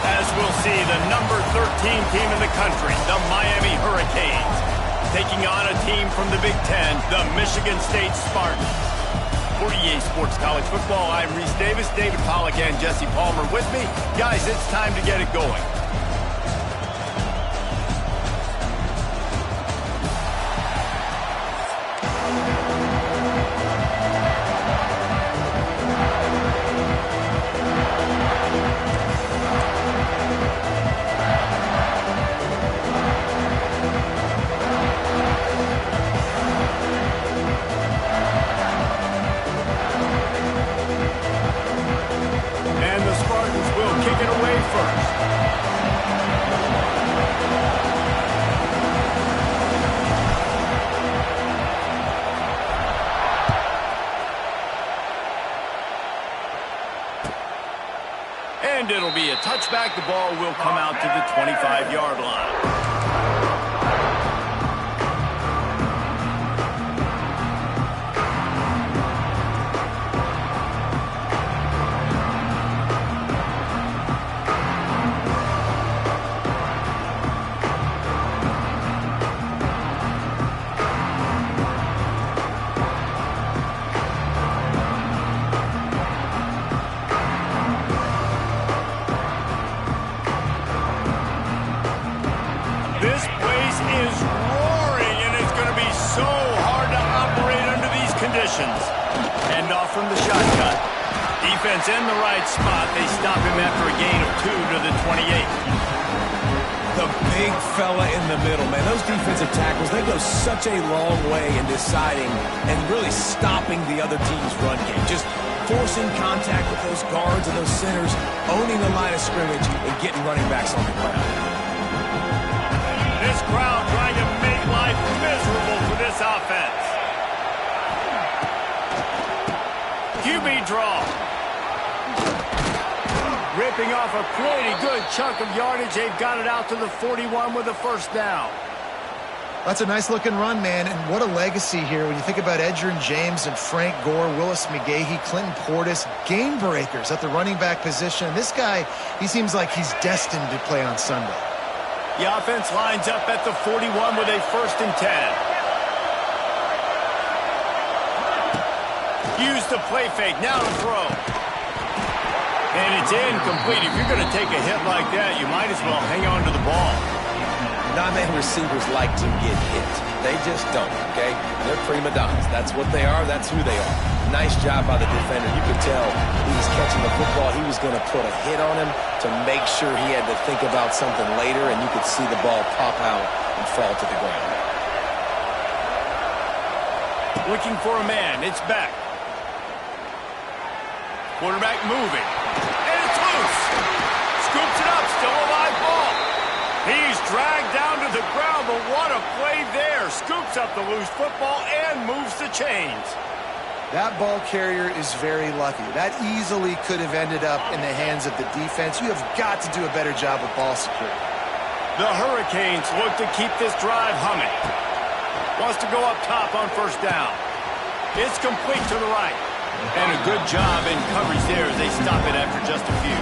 As we'll see, the number 13 team in the country, the Miami Hurricanes, taking on a team from the Big Ten, the Michigan State Spartans. For EA Sports College Football, I'm Reese Davis, David Pollack, and Jesse Palmer with me. Guys, it's time to get it going. And it'll be a touchback. The ball will come out to the 25-yard line. This place is roaring, and it's going to be so hard to operate under these conditions. Hand off from the shotgun. Defense in the right spot. They stop him after a gain of 2 to the 28. The big fella in the middle, man. Those defensive tackles, they go such a long way in deciding and really stopping the other team's run game. Just forcing contact with those guards and those centers, owning the line of scrimmage, and getting running backs on the ground. This crowd trying to make life miserable for this offense. QB draw. Ripping off a pretty good chunk of yardage. They've got it out to the 41 with a first down. That's a nice-looking run, man, and what a legacy here. When you think about Edgerrin James and Frank Gore, Willis McGahee, Clinton Portis, game breakers at the running back position. This guy, he seems like he's destined to play on Sunday. The offense lines up at the 41 with a 1st and 10. Use the play fake. Now to throw. And it's incomplete. If you're going to take a hit like that, you might as well hang on to the ball. Non-man receivers like to get hit. They just don't, okay? They're prima donnas. That's what they are. That's who they are. Nice job by the defender. You could tell he was catching the football. He was going to put a hit on him to make sure he had to think about something later, and you could see the ball pop out and fall to the ground. Looking for a man. It's back. Quarterback moving. And it's loose. Scoops it up. Still a live ball. He's dragged down to the ground, but what a play there. Scoops up the loose football and moves the chains. That ball carrier is very lucky. That easily could have ended up in the hands of the defense. You have got to do a better job with ball security. The Hurricanes look to keep this drive humming. Wants to go up top on 1st down. It's complete to the right. And a good job in coverage there as they stop it after just a few.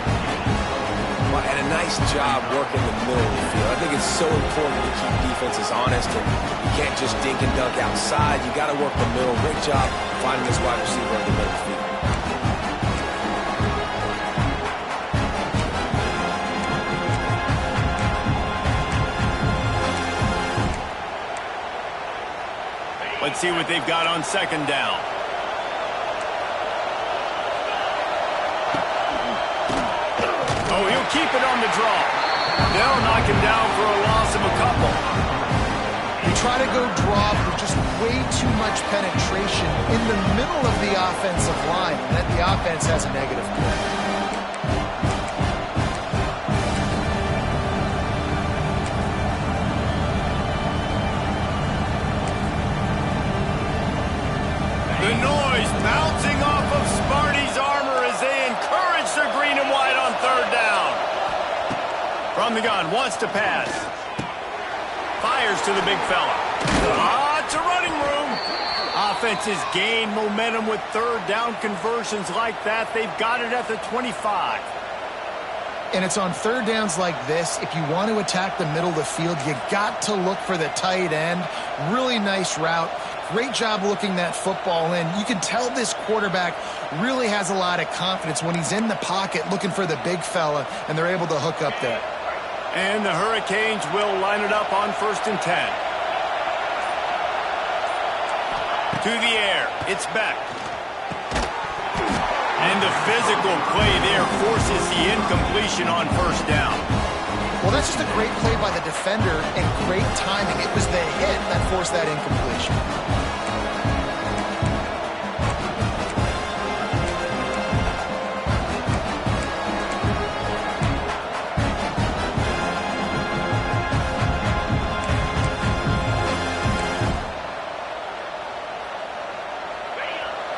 And a nice job working the middle of the field. I think it's so important to keep defenses honest, and you can't just dink and dunk outside. You got to work the middle. Great job finding this wide receiver in the middle of the field. Let's see what they've got on 2nd down. Oh, he'll keep it on the draw. They'll knock him down for a loss of a couple. You try to go drop with just way too much penetration in the middle of the offensive line, and then the offense has a negative play. The noise bouncing off of Sparty's armor as they encourage the green and white on 3rd down. From the gun, wants to pass. Fires to the big fella. It's a running room. Offenses gain momentum with 3rd down conversions like that. They've got it at the 25. And it's on 3rd downs like this. If you want to attack the middle of the field, you got to look for the tight end. Really nice route. Great job looking that football in. You can tell this quarterback really has a lot of confidence when he's in the pocket looking for the big fella, and they're able to hook up there. And the Hurricanes will line it up on 1st and 10. To the air. It's back. And the physical play there forces the incompletion on 1st down. Well, that's just a great play by the defender and great timing. It was the hit that forced that incompletion.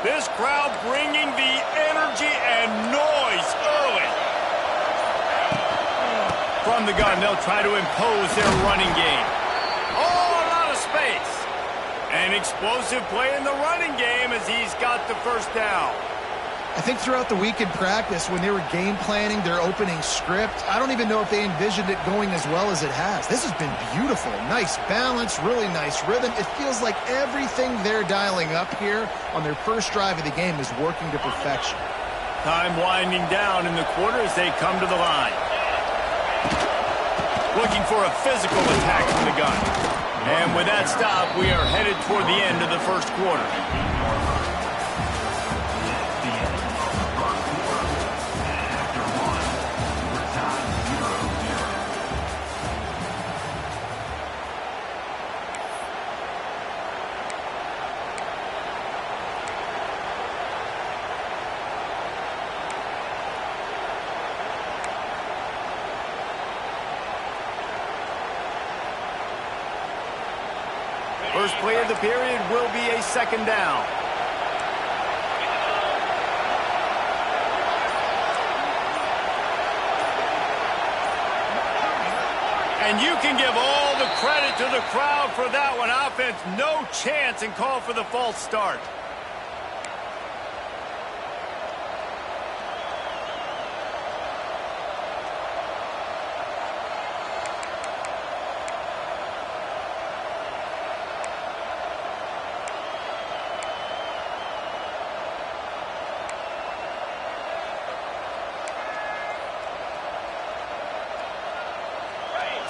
This crowd bringing the energy and noise early. From the gun, they'll try to impose their running game. Oh, a lot of space. An explosive play in the running game as he's got the first down. I think throughout the week in practice, when they were game planning their opening script, I don't even know if they envisioned it going as well as it has. This has been beautiful. Nice balance, really nice rhythm. It feels like everything they're dialing up here on their first drive of the game is working to perfection. Time winding down in the quarter as they come to the line. Looking for a physical attack from the gun. And with that stop, we are headed toward the end of the first quarter. First play of the period will be a second down. And you can give all the credit to the crowd for that one. Offense, no chance, and call for the false start.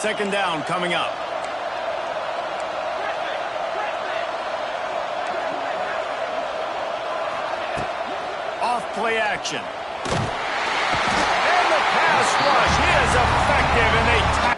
Second down coming up. Off play action. And the pass rush is effective, and they tackle.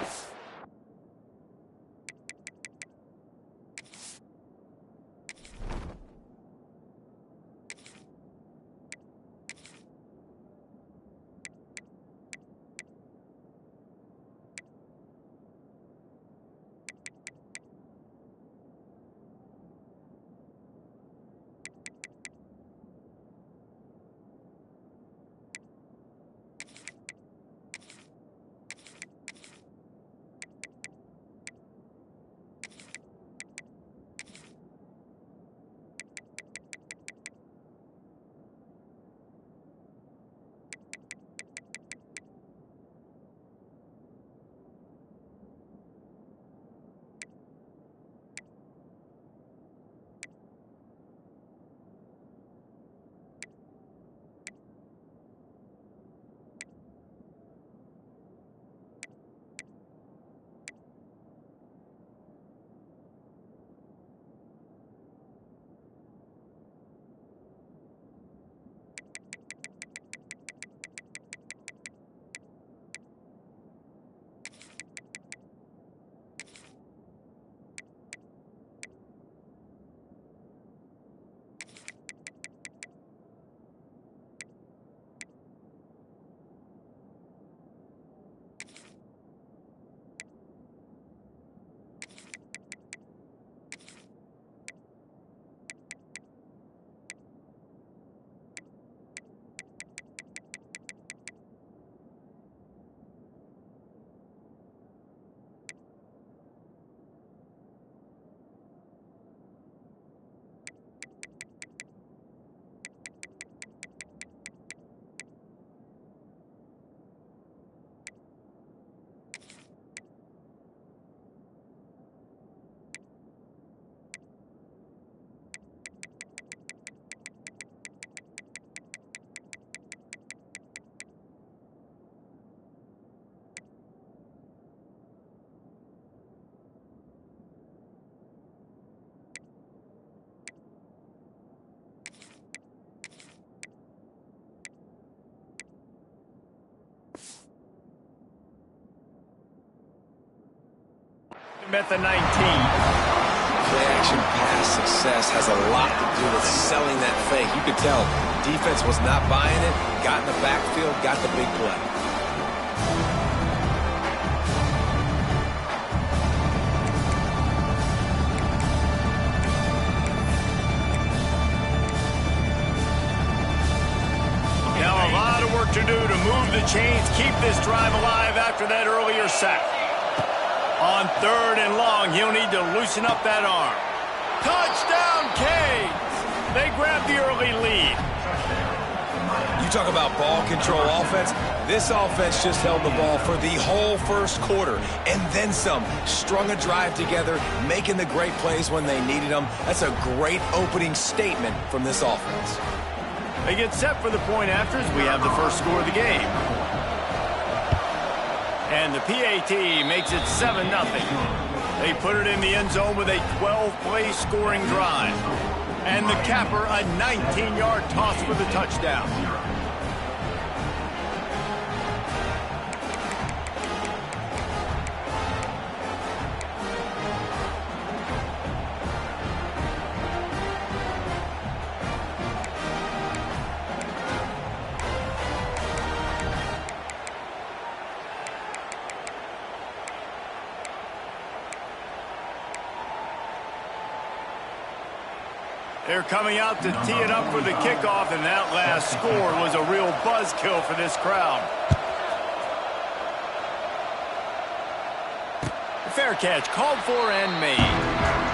At the 19. Play-action pass success has a lot to do with selling that fake. You could tell defense was not buying it, got in the backfield, got the big play. Now a lot of work to do to move the chains, keep this drive alive after that earlier sack. On 3rd and long, he'll need to loosen up that arm. Touchdown, Canes! They grab the early lead. You talk about ball control offense. This offense just held the ball for the whole first quarter and then some. Strung a drive together, making the great plays when they needed them. That's a great opening statement from this offense. They get set for the point afters. We have the first score of the game. And the PAT makes it 7-0. They put it in the end zone with a 12-play scoring drive. And the capper, a 19-yard toss for the touchdown. They're coming out to tee it up for the kickoff, and that last score was a real buzzkill for this crowd. Fair catch called for and made.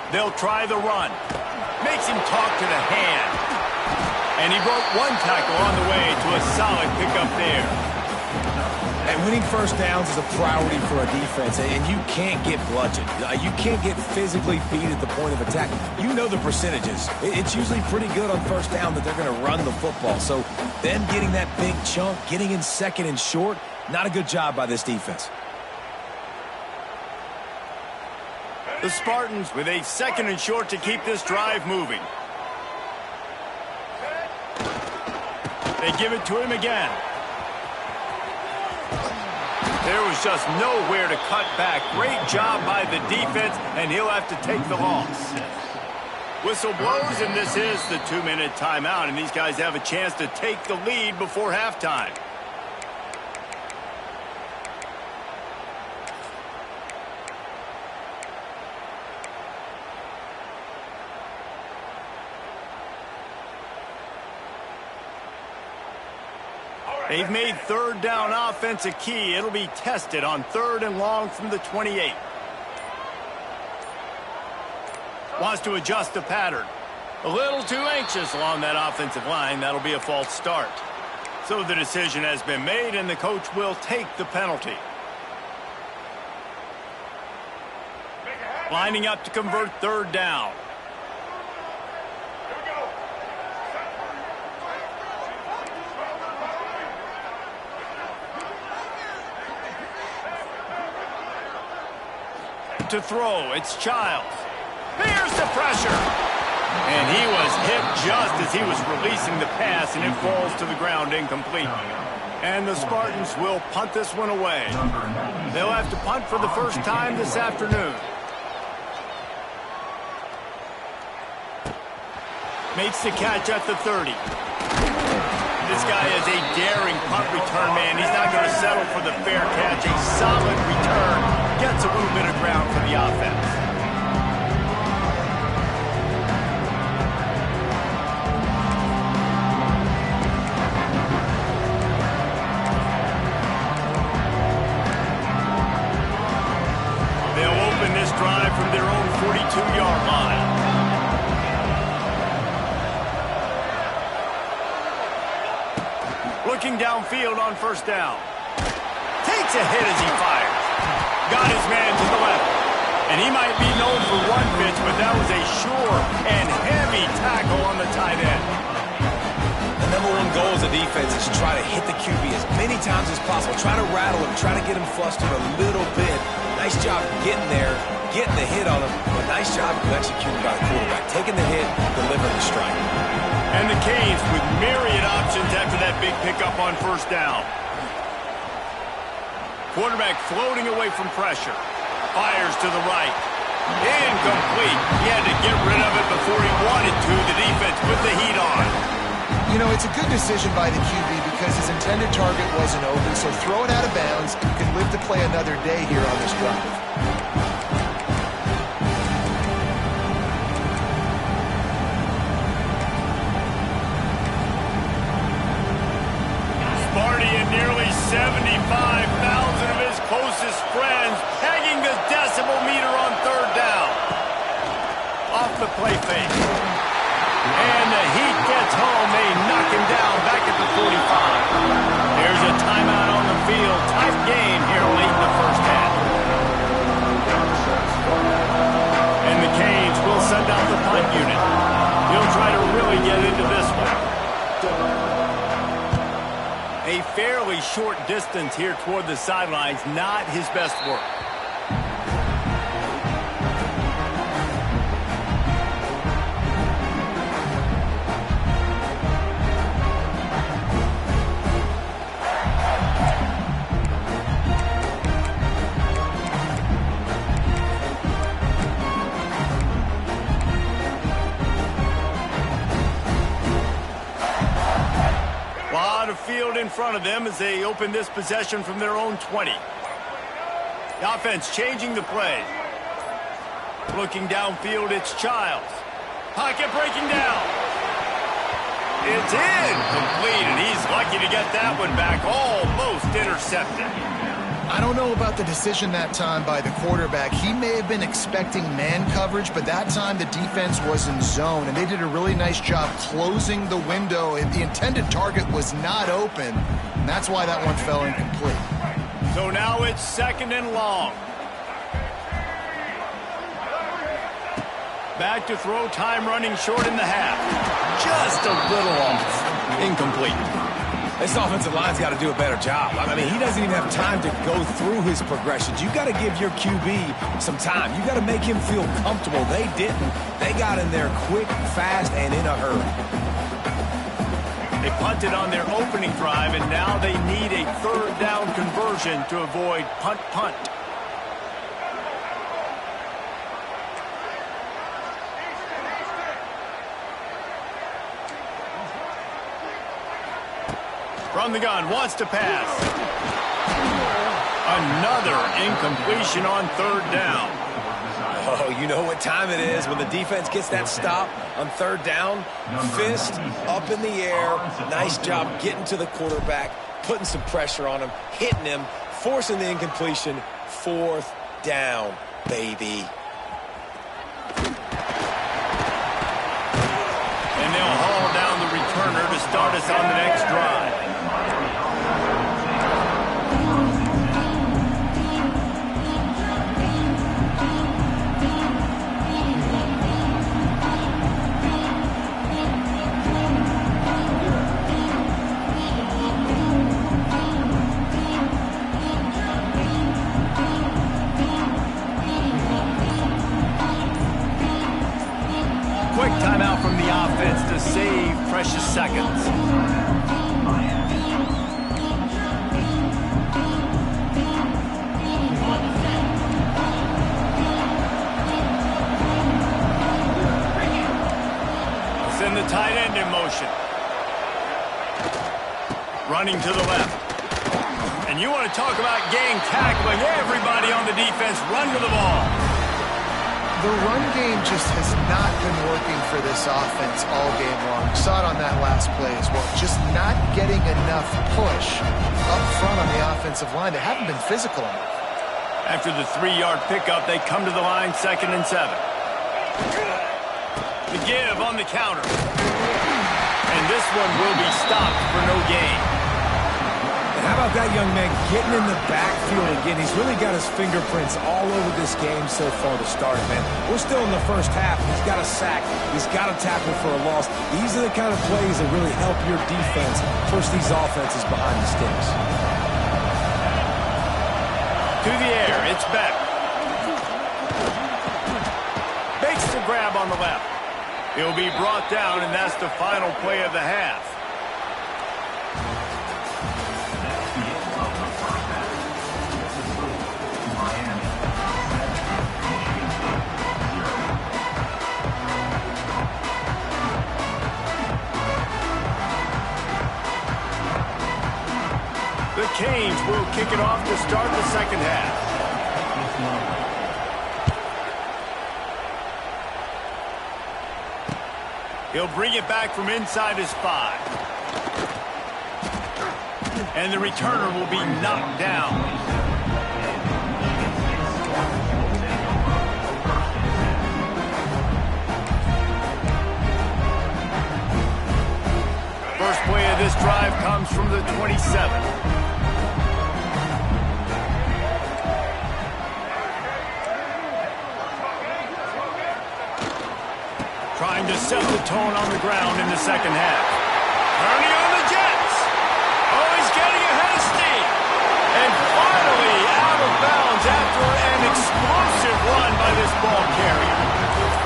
They'll try the run. Makes him talk to the hand. And he broke one tackle on the way to a solid pickup there. And winning first downs is a priority for a defense, and you can't get bludgeoned. You can't get physically beat at the point of attack. You know the percentages. It's usually pretty good on first down that they're going to run the football. So them getting that big chunk, getting in second and short, not a good job by this defense. The Spartans with a 2nd and short to keep this drive moving. They give it to him again. There was just nowhere to cut back. Great job by the defense, and he'll have to take the loss. Whistle blows, and this is the 2-minute timeout, and these guys have a chance to take the lead before halftime. They've made 3rd down offense a key. It'll be tested on 3rd and long from the 28. Wants to adjust the pattern. A little too anxious along that offensive line. That'll be a false start. So the decision has been made, and the coach will take the penalty. Lining up to convert 3rd down. To throw, it's Childs. Here's the pressure. And he was hit just as he was releasing the pass, and it falls to the ground incomplete. And the Spartans will punt this one away. They'll have to punt for the first time this afternoon. Makes the catch at the 30. This guy is a daring punt return man. He's not going to settle for the fair catch. A solid return. Gets a little bit of ground for the offense. They'll open this drive from their own 42-yard line. Looking downfield on 1st down. Takes a hit as he fires. Got his man to the left. And he might be known for one pitch, but that was a sure and heavy tackle on the tight end. The number one goal as a defense is to try to hit the QB as many times as possible. Try to rattle him, try to get him flustered a little bit. Nice job getting there, getting the hit on him, but nice job executing by the quarterback. Taking the hit, delivering the strike. And the Canes with myriad options after that big pickup on first down. Quarterback floating away from pressure. Fires to the right. Incomplete. He had to get rid of it before he wanted to. The defense put the heat on. You know, it's a good decision by the QB because his intended target wasn't open, so throw it out of bounds. You can live to play another day here on this drive. Sparty and nearly 75,000 of his closest friends pegging the decimal meter on third down. Off the play fake. And the Heat gets home. They knock him down back at the 45. There's a timeout on the field. Tight game here late in the first half. And the Canes will send out the punt unit. He'll try to really get into this one. A fairly short distance here toward the sidelines. Not his best work. Field in front of them as they open this possession from their own 20. The offense changing the play. Looking downfield, it's Childs. Pocket breaking down. It's incomplete, and he's lucky to get that one back. Almost intercepted. I don't know about the decision that time by the quarterback. He may have been expecting man coverage, but that time the defense was in zone, and they did a really nice job closing the window. The intended target was not open, and that's why that one fell incomplete. So now it's second and long. Back to throw, time running short in the half. Just a little off. Incomplete. This offensive line's got to do a better job. I mean, he doesn't even have time to go through his progressions. You got to give your QB some time. You got to make him feel comfortable. They didn't. They got in there quick, fast, and in a hurry. They punted on their opening drive, and now they need a third down conversion to avoid punt. From the gun, wants to pass. Another incompletion on third down. Oh, you know what time it is when the defense gets that stop on third down. Fist up in the air. Nice job getting to the quarterback, putting some pressure on him, hitting him, forcing the incompletion. Fourth down, baby. And they'll haul down the returner to start us on the next drive. Quick timeout from the offense to save precious seconds. Send the tight end in motion. Running to the left. And you want to talk about gang tackling. Everybody on the defense run to the ball. The run game just has not been working for this offense all game long. We saw it on that last play as well. Just not getting enough push up front on the offensive line. They haven't been physical enough. After the 3-yard pickup, they come to the line, 2nd and 7. The give on the counter. And this one will be stopped for no gain. And how about that young man getting in the backfield again? He's really got his fingerprints all over this game so far to start, man. We're still in the first half. He's got a sack. He's got a tackle for a loss. These are the kind of plays that really help your defense push these offenses behind the sticks. To the air, it's Beck. Makes the grab on the left. He'll be brought down, and that's the final play of the half. The Canes will kick it off to start the second half. He'll bring it back from inside his 5. And the returner will be knocked down. First play of this drive comes from the 27. Trying to set the tone on the ground in the second half. Turning on the Jets. Oh, he's getting ahead of steam. And finally out of bounds after an explosive run by this ball carrier.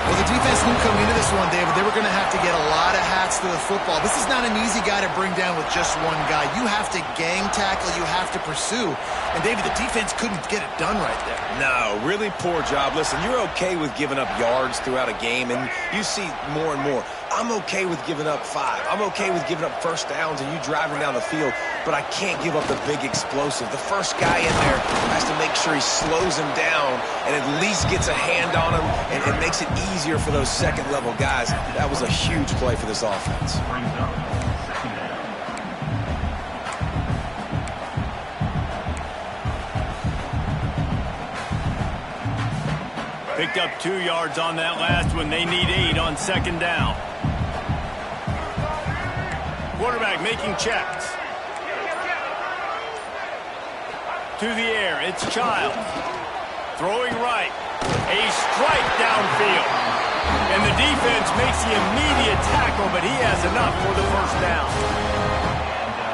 Well, the defense knew coming into this one, David, they were going to have to get a lot of hats to the football. This is not an easy guy to bring down with just one guy. You have to gang tackle. You have to pursue. And, David, the defense couldn't get it done right there. No, really poor job. Listen, you're okay with giving up yards throughout a game, and you see more and more. I'm okay with giving up 5. I'm okay with giving up first downs and you driving down the field, but I can't give up the big explosive. The first guy in there has to make sure he slows him down and at least gets a hand on him and makes it easier for those second-level guys. That was a huge play for this offense. Brings up second down. Picked up 2 yards on that last one. They need 8 on second down. Quarterback making checks. To the air, it's Childs. Throwing right. A strike downfield. And the defense makes the immediate tackle, but he has enough for the first down.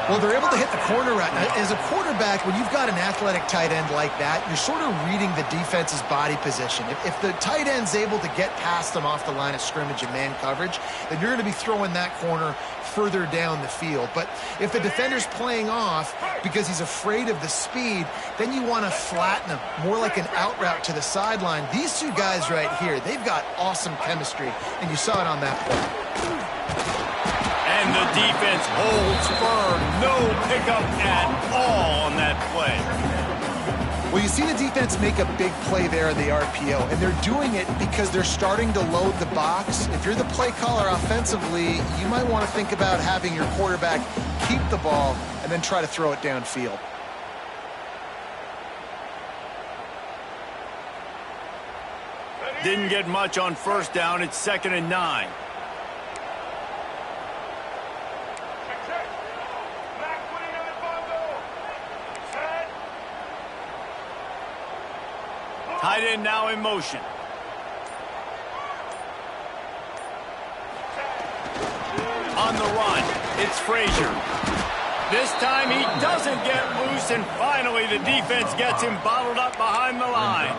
Well, they're able to hit the corner right now. As a quarterback, when you've got an athletic tight end like that, you're sort of reading the defense's body position. If the tight end's able to get past them off the line of scrimmage and man coverage, then you're going to be throwing that corner further down the field. But if the defender's playing off because he's afraid of the speed, then you want to flatten him, more like an out route to the sideline. These two guys right here, they've got awesome chemistry, and you saw it on that play. And the defense holds firm. No pickup at all on that play. Well, you see the defense make a big play there in the RPO, and they're doing it because they're starting to load the box. If you're the play caller offensively, you might want to think about having your quarterback keep the ball and then try to throw it downfield. Didn't get much on first down. It's 2nd and 9. Tight end now in motion. On the run, it's Frazier. This time he doesn't get loose, and finally the defense gets him bottled up behind the line.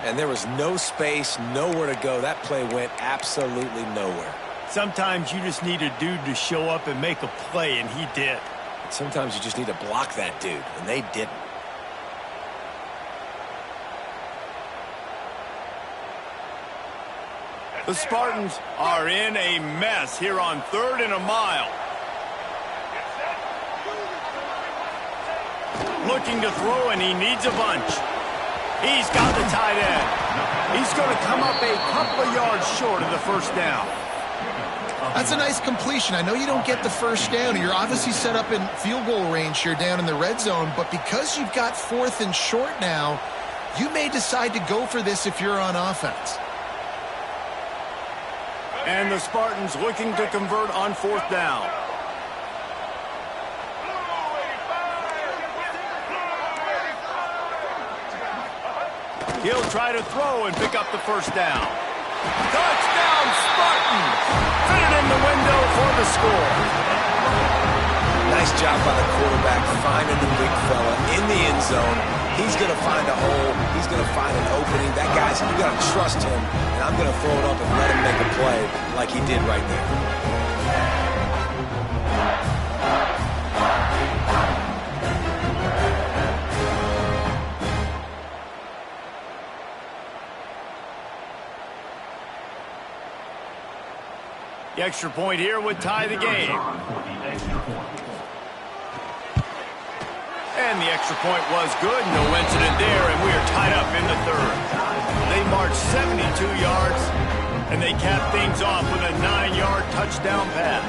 And there was no space, nowhere to go. That play went absolutely nowhere. Sometimes you just need a dude to show up and make a play, and he did. Sometimes you just need to block that dude, and they didn't. The Spartans are in a mess here on 3rd and a mile. Looking to throw, and he needs a bunch. He's got the tight end. He's going to come up a couple of yards short of the first down. That's a nice completion. I know you don't get the first down. You're obviously set up in field goal range here down in the red zone, but because you've got 4th and short now, you may decide to go for this if you're on offense. And the Spartans looking to convert on 4th down. He'll try to throw and pick up the first down. Touchdown, Spartans! Fit it in the window for the score. Nice Nice job by the quarterback finding the big fella in the end zone. He's going to find a hole. He's going to find an opening. That guy's, you got to trust him, and I'm going to throw it up and let him make a play like he did right there. The extra point here would tie the game. And the extra point was good. No incident there, and we are tied up in the third. They marched 72 yards, and they capped things off with a 9-yard touchdown pass.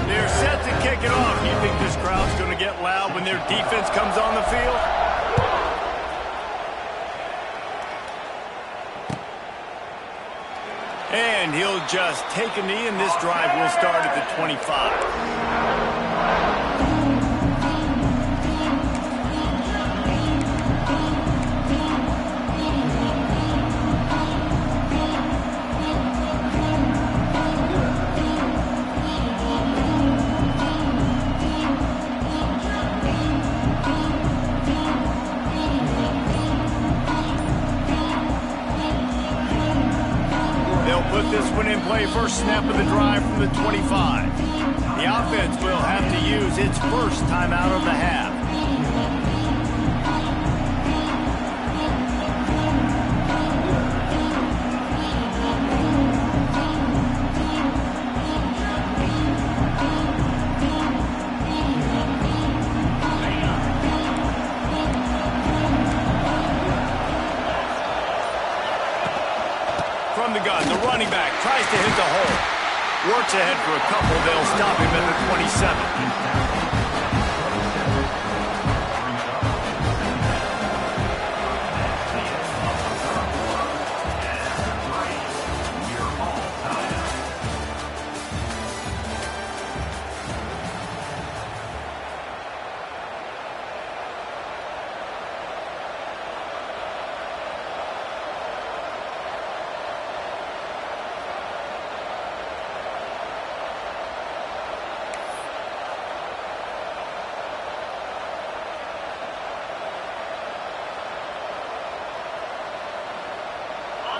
They're set to kick it off. You think this crowd's going to get loud when their defense comes on the field? And he'll just take a knee, and this drive will start at the 25. Put this one in play, first snap of the drive from the 25. The offense will have to use its first timeout of the half. From the gun, the running back tries to hit the hole. Works ahead for a couple. They'll stop him at the 27.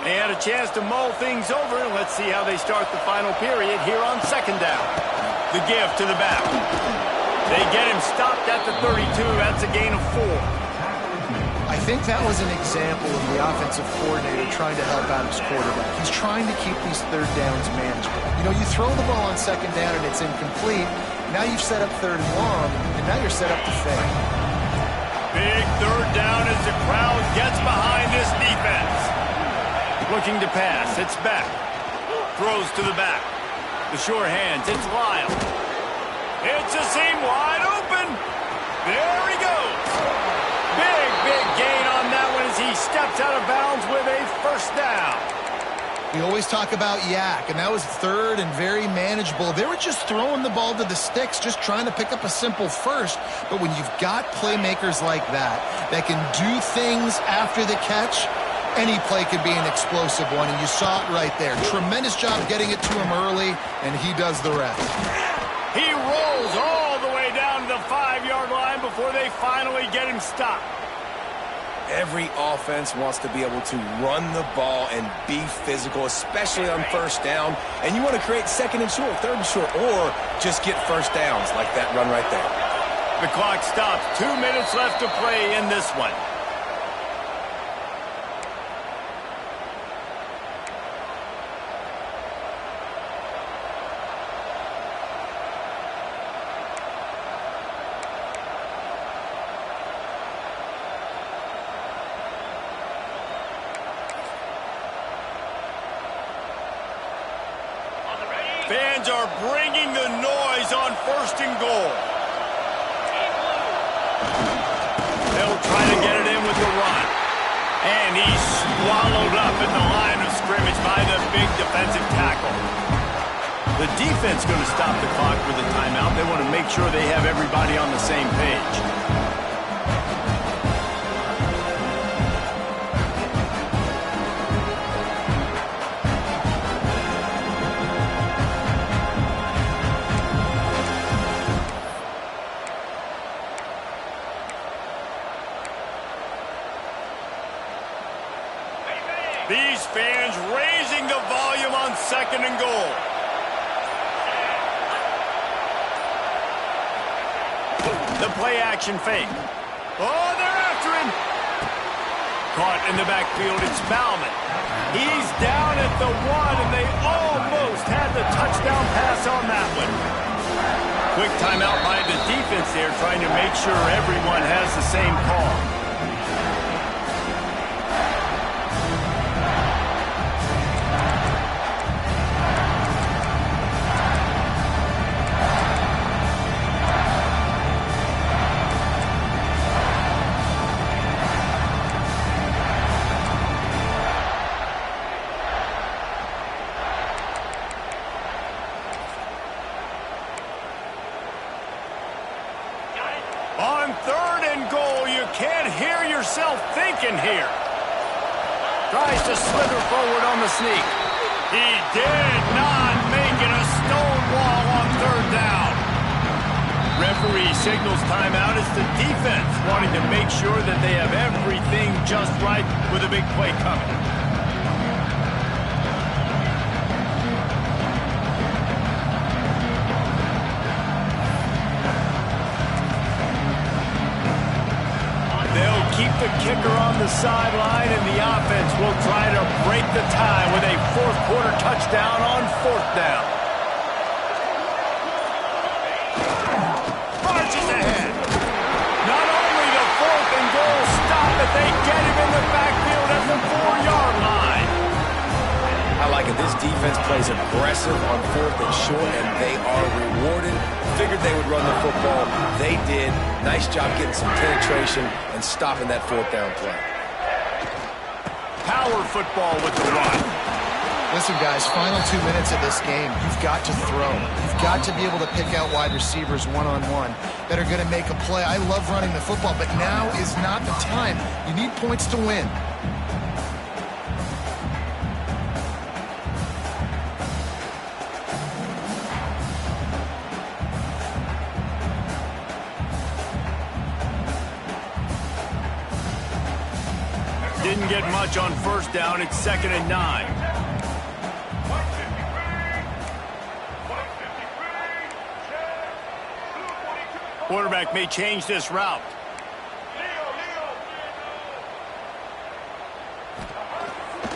They had a chance to mull things over, and let's see how they start the final period here on second down. The give to the back. They get him stopped at the 32. That's a gain of 4. I think that was an example of the offensive coordinator trying to help out his quarterback. He's trying to keep these third downs manageable. You know, you throw the ball on second down and it's incomplete. Now you've set up third and long, and now you're set up to fail. Big third down as the crowd gets behind this defense. Looking to pass. It's back. Throws to the back. The sure hands. It's Lyle. It's a seam wide open. There he goes. Big gain on that one as he steps out of bounds with a first down. We always talk about Yak, and that was third and very manageable. They were just throwing the ball to the sticks, just trying to pick up a simple first. But when you've got playmakers like that can do things after the catch, any play could be an explosive one, and you saw it right there. Tremendous job getting it to him early, and he does the rest. He rolls all the way down to the 5-yard line before they finally get him stopped. Every offense wants to be able to run the ball and be physical, especially on first down. And you want to create second and short, third and short, or just get first downs like that run right there. The clock stops. 2 minutes left to play in this one. Fans are bringing the noise on first and goal. They'll try to get it in with the run. And he's swallowed up in the line of scrimmage by the big defensive tackle. The defense going to stop the clock with a timeout. They want to make sure they have everybody on the same page. second and goal. The play-action fake. Oh, they're after him. Caught in the backfield, it's Bauman. He's down at the 1, and they almost had the touchdown pass on that one. Quick timeout by the defense there, trying to make sure everyone has the same call. On third and goal, you can't hear yourself thinking here. Tries to slither forward on the sneak. He did not make it a stone wall on third down. Referee signals timeout as the defense wanting to make sure that they have everything just right with a big play coming. Keep the kicker on the sideline, and the offense will try to break the tie with a fourth-quarter touchdown on fourth down. Marches ahead. Not only the fourth and goal stop, but they get him in the backfield at the 4-yard line. I like it. This defense plays aggressive on fourth and short, and they are rewarded. Figured they would run the football. They did. Nice job getting some penetration and stopping that fourth down play. Power football with the run. Listen, guys, final 2 minutes of this game, you've got to throw. You've got to be able to pick out wide receivers one-on-one that are going to make a play. I love running the football, but now is not the time. You need points to win. Didn't get much on first down. It's 2nd and 9. Quarterback may change this route.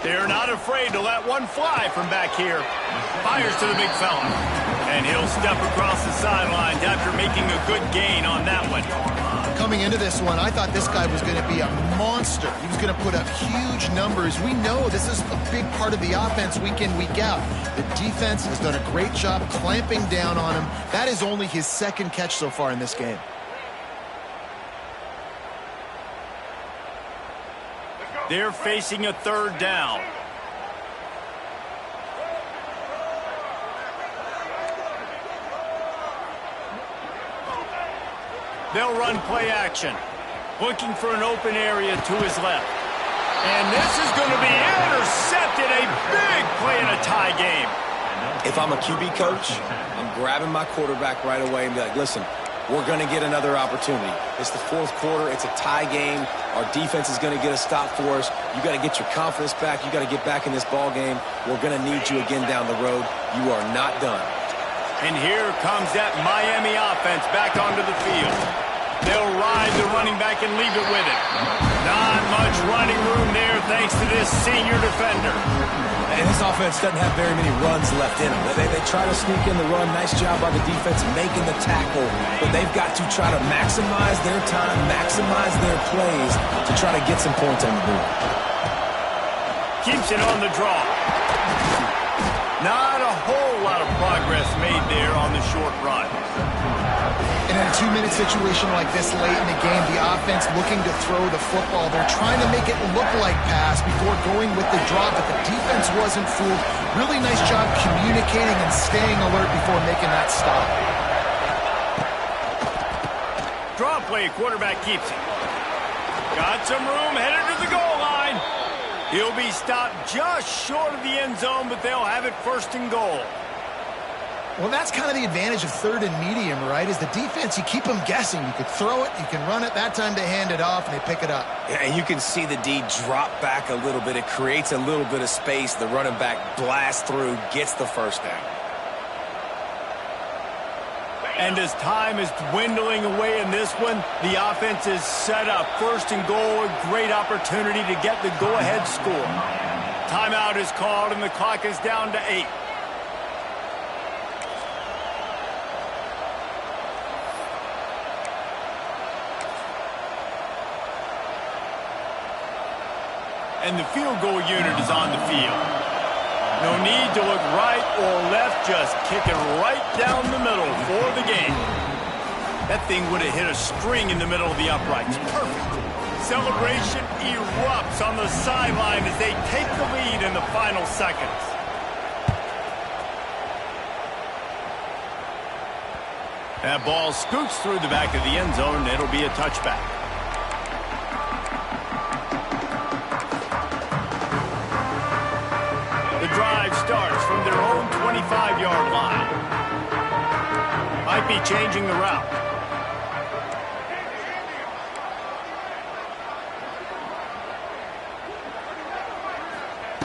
They're not afraid to let one fly from back here. Fires to the big fella. And he'll step across the sidelines after making a good gain on that one. Coming into this one, I thought this guy was going to be a monster. He was going to put up huge numbers. We know this is a big part of the offense week in, week out. The defense has done a great job clamping down on him. That is only his second catch so far in this game. They're facing a third down. They'll run play action. Looking for an open area to his left. And this is going to be intercepted. A big play in a tie game. If I'm a QB coach, I'm grabbing my quarterback right away and be like, listen, we're going to get another opportunity. It's the fourth quarter. It's a tie game. Our defense is going to get a stop for us. You got to get your confidence back. You got to get back in this ball game. We're going to need you again down the road. You are not done. And here comes that Miami offense back onto the field. They'll ride the running back and leave it with it. Not much running room there thanks to this senior defender. And this offense doesn't have very many runs left in them. They try to sneak in the run. Nice job by the defense making the tackle. But they've got to try to maximize their time, maximize their plays to try to get some points on the board. Keeps it on the draw. Not a whole lot of progress made there on the short run. In a 2-minute situation like this late in the game, the offense looking to throw the football. They're trying to make it look like pass before going with the draw, but the defense wasn't fooled. Really nice job communicating and staying alert before making that stop. Draw play, quarterback keeps it. Got some room, headed to the goal line. He'll be stopped just short of the end zone, but they'll have it 1st and goal. Well, that's kind of the advantage of third and medium, right? Is the defense, you keep them guessing. You could throw it, you can run it. That time they hand it off, and they pick it up. Yeah, and you can see the D drop back a little bit. It creates a little bit of space. The running back blasts through, gets the first down. And as time is dwindling away in this one, the offense is set up. First and goal, a great opportunity to get the go-ahead score. Timeout is called, and the clock is down to 8. And the field goal unit is on the field. No need to look right or left, just kick it right down the middle for the game. That thing would have hit a string in the middle of the uprights. Perfect. Celebration erupts on the sideline as they take the lead in the final seconds. That ball scoots through the back of the end zone, and it'll be a touchback. The drive starts from their own 25-yard line. Might be changing the route.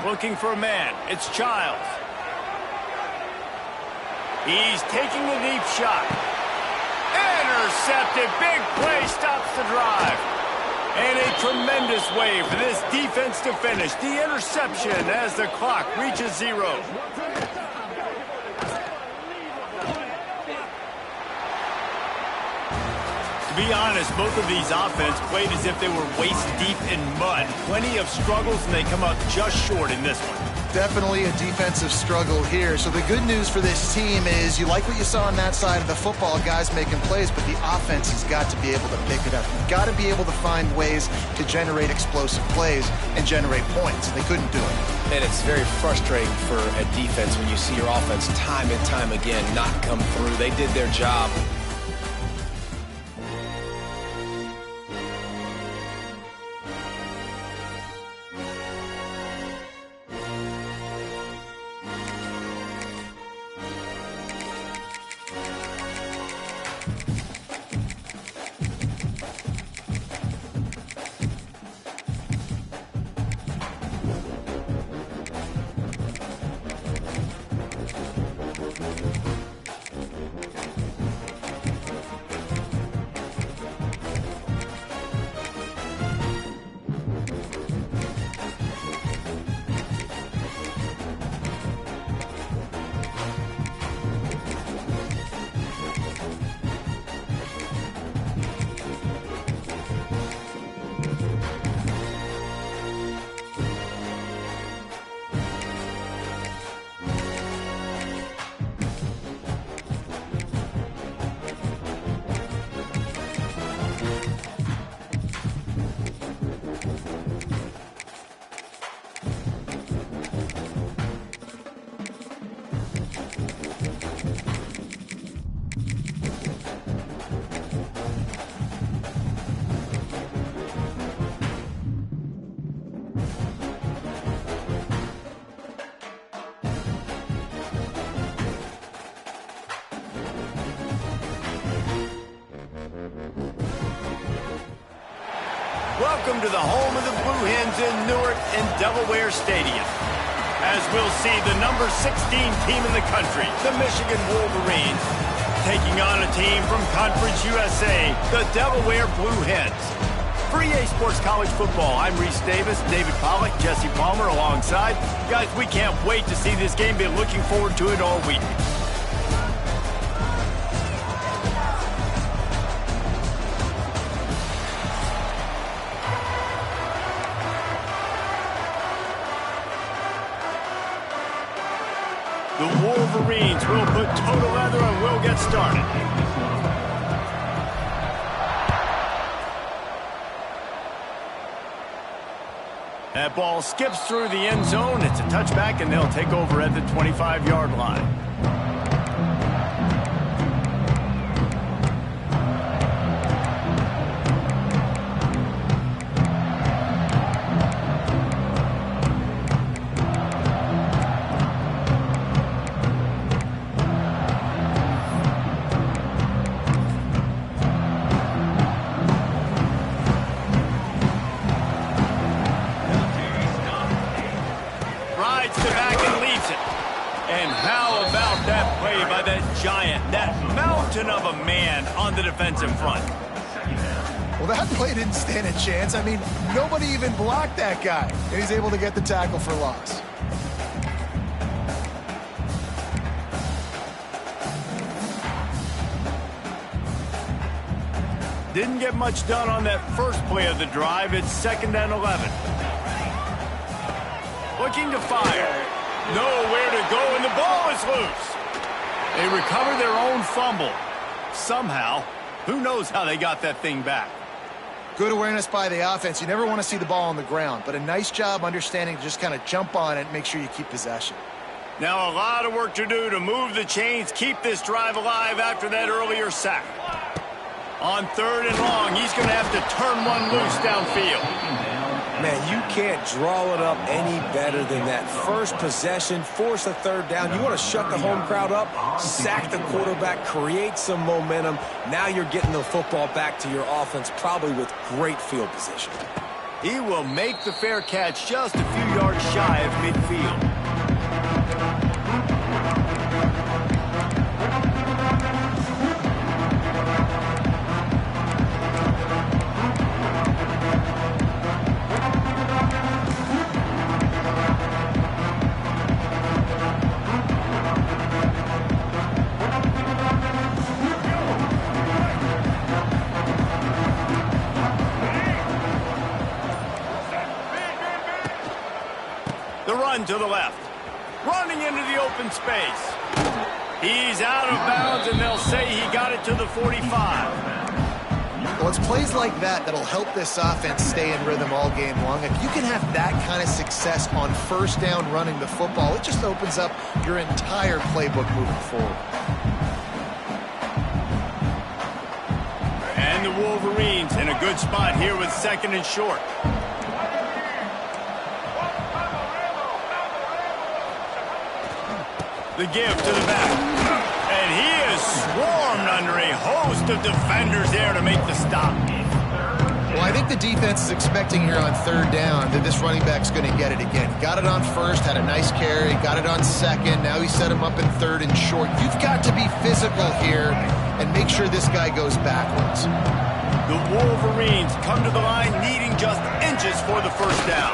Looking for a man. It's Childs. He's taking the deep shot. Intercepted. Big play stops the drive. And a tremendous way for this defense to finish the interception as the clock reaches 0. To be honest, both of these offenses played as if they were waist deep in mud. Plenty of struggles, and they come up just short in this one. Definitely a defensive struggle here. So the good news for this team is you like what you saw on that side of the football, guys making plays, but the offense has got to be able to pick it up. You've got to be able to find ways to generate explosive plays and generate points. They couldn't do it. And it's very frustrating for a defense when you see your offense time and time again not come through. They did their job. Welcome to the home of the Blue Hens in Newark and Delaware Stadium. As we'll see the number 16 team in the country, the Michigan Wolverines, taking on a team from Conference USA, the Delaware Blue Hens. For EA Sports College Football, I'm Reese Davis, David Pollack, Jesse Palmer alongside. Guys, we can't wait to see this game. Been looking forward to it all week. The Wolverines will put toe to leather and we'll get started. That ball skips through the end zone. It's a touchback, and they'll take over at the 25-yard line. that mountain of a man on the defensive front. Well, that play didn't stand a chance. I mean, nobody even blocked that guy, and he's able to get the tackle for loss. Didn't get much done on that first play of the drive. It's 2nd and 11. Looking to fire. Nowhere to go, and the ball is loose. They recover their own fumble. Somehow, who knows how they got that thing back. Good awareness by the offense. You never want to see the ball on the ground, but a nice job understanding to just kind of jump on it and make sure you keep possession. Now a lot of work to do to move the chains, keep this drive alive after that earlier sack. On 3rd and long, he's going to have to turn one loose downfield. Man, you can't draw it up any better than that. First possession, force a 3rd down. You want to shut the home crowd up, sack the quarterback, create some momentum. Now you're getting the football back to your offense, probably with great field position. He will make the fair catch just a few yards shy of midfield. To the left, running into the open space. He's out of bounds, and they'll say he got it to the 45. Well, it's plays like that that'll help this offense stay in rhythm all game long. If you can have that kind of success on 1st down running the football, it just opens up your entire playbook moving forward. And the Wolverines in a good spot here with 2nd and short. The give to the back. And he is swarmed under a host of defenders there to make the stop. Well, I think the defense is expecting here on 3rd down that this running back's going to get it again. Got it on 1st, had a nice carry, got it on 2nd. Now he set him up in 3rd and short. You've got to be physical here and make sure this guy goes backwards. The Wolverines come to the line needing just inches for the 1st down.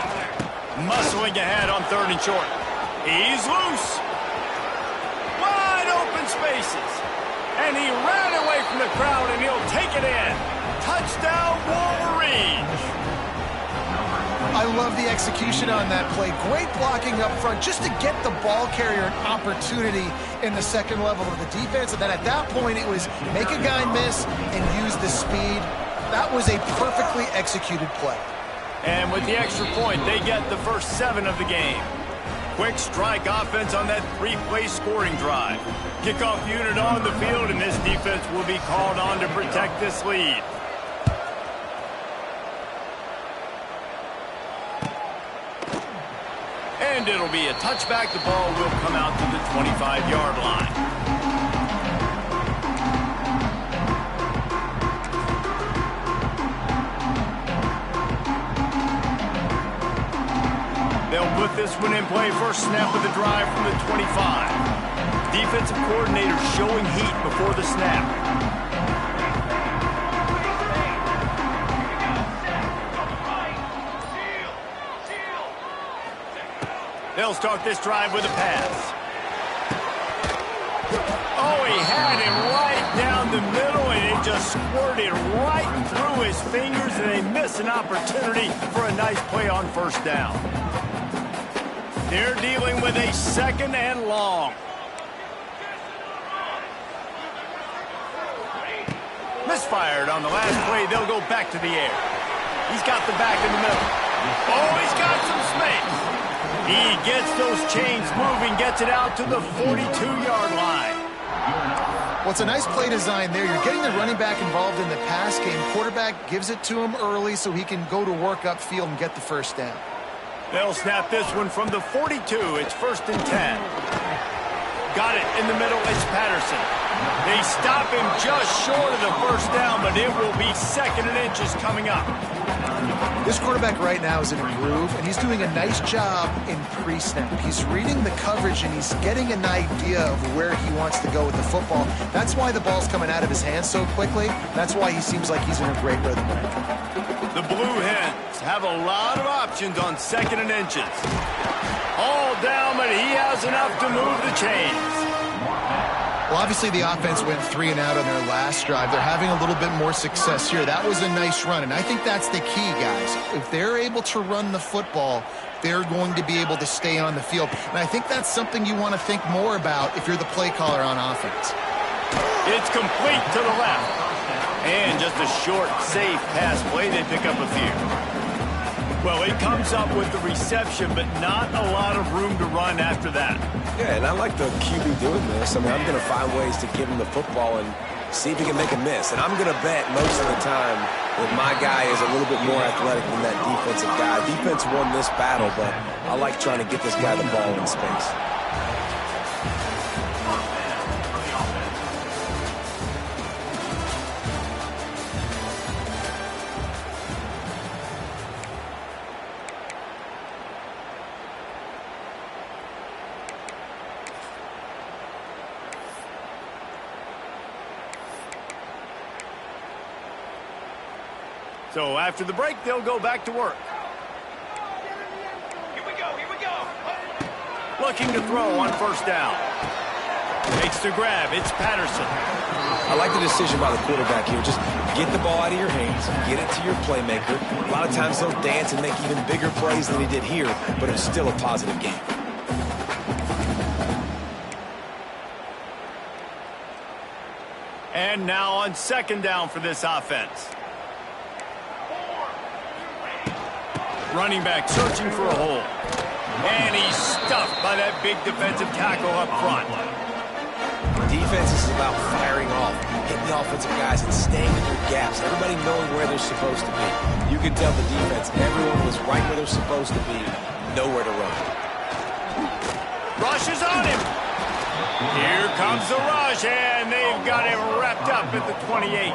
Muscling ahead on 3rd and short. He's loose. Spaces, and he ran away from the crowd, and he'll take it in. Touchdown, Wolverines. I love the execution on that play. Great blocking up front just to get the ball carrier an opportunity in the 2nd level of the defense, and then at that point it was make a guy miss and use the speed. That was a perfectly executed play. And with the extra point, they get the first 7 of the game. Quick strike offense on that 3-play scoring drive. Kickoff unit on the field, and this defense will be called on to protect this lead. And it'll be a touchback. The ball will come out to the 25-yard line. They'll put this one in play. First snap of the drive from the 25. Defensive coordinator showing heat before the snap. They'll start this drive with a pass. Oh, he had him right down the middle, and it just squirted right through his fingers, and they miss an opportunity for a nice play on 1st down. They're dealing with a 2nd and long. Misfired on the last play. They'll go back to the air. He's got the back in the middle. Oh, he's got some space. He gets those chains moving, gets it out to the 42-yard line. Well, it's a nice play design there. You're getting the running back involved in the pass game. Quarterback gives it to him early so he can go to work upfield and get the 1st down. They'll snap this one from the 42. It's 1st and 10. Got it in the middle. It's Patterson. They stop him just short of the 1st down, but it will be 2nd and inches coming up. This quarterback right now is in a groove, and he's doing a nice job in pre-snap. He's reading the coverage, and he's getting an idea of where he wants to go with the football. That's why the ball's coming out of his hands so quickly. That's why he seems like he's in a great rhythm right now. The Blue Hens have a lot of options on 2nd and inches. All down, but he has enough to move the chains. Well, obviously the offense went 3 and out on their last drive. They're having a little bit more success here. That was a nice run, and I think that's the key, guys. If they're able to run the football, they're going to be able to stay on the field. And I think that's something you want to think more about if you're the play caller on offense. It's complete to the left. And just a short, safe pass play. They pick up a few. Well, it comes up with the reception, but not a lot of room to run after that. Yeah, and I like the QB doing this. I mean, I'm going to find ways to give him the football and see if he can make a miss. And I'm going to bet most of the time that my guy is a little bit more athletic than that defensive guy. Defense won this battle, but I like trying to get this guy the ball in space. So after the break, they'll go back to work. Here we go. Looking to throw on 1st down. Makes the grab. It's Patterson. I like the decision by the quarterback here. Just get the ball out of your hands, get it to your playmaker. A lot of times he'll dance and make even bigger plays than he did here, but it's still a positive game. And now on 2nd down for this offense. Running back searching for a hole. And he's stuffed by that big defensive tackle up front. Defense is about firing off, hitting the offensive guys and staying in their gaps. Everybody knowing where they're supposed to be. You can tell the defense, everyone was right where they're supposed to be, nowhere to run. Rush is on him. Here comes the rush, and they've got him wrapped up at the 28.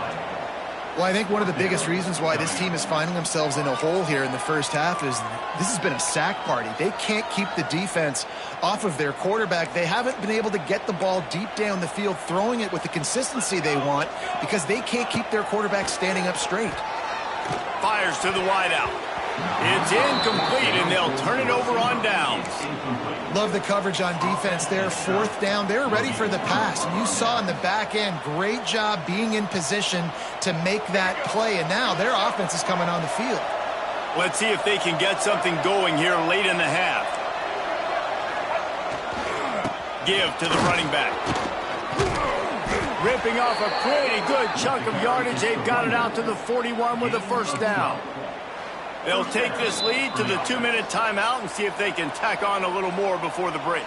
Well, I think one of the biggest reasons why this team is finding themselves in a hole here in the first half is this has been a sack party. They can't keep the defense off of their quarterback. They haven't been able to get the ball deep down the field, throwing it with the consistency they want because they can't keep their quarterback standing up straight. Fires to the wideout. It's incomplete, and they'll turn it over on downs. Love the coverage on defense there. 4th down. They're ready for the pass. And you saw in the back end, great job being in position to make that play. And now their offense is coming on the field. Let's see if they can get something going here late in the half. Give to the running back. Ripping off a pretty good chunk of yardage. They've got it out to the 41 with a 1st down. They'll take this lead to the 2-minute timeout and see if they can tack on a little more before the break.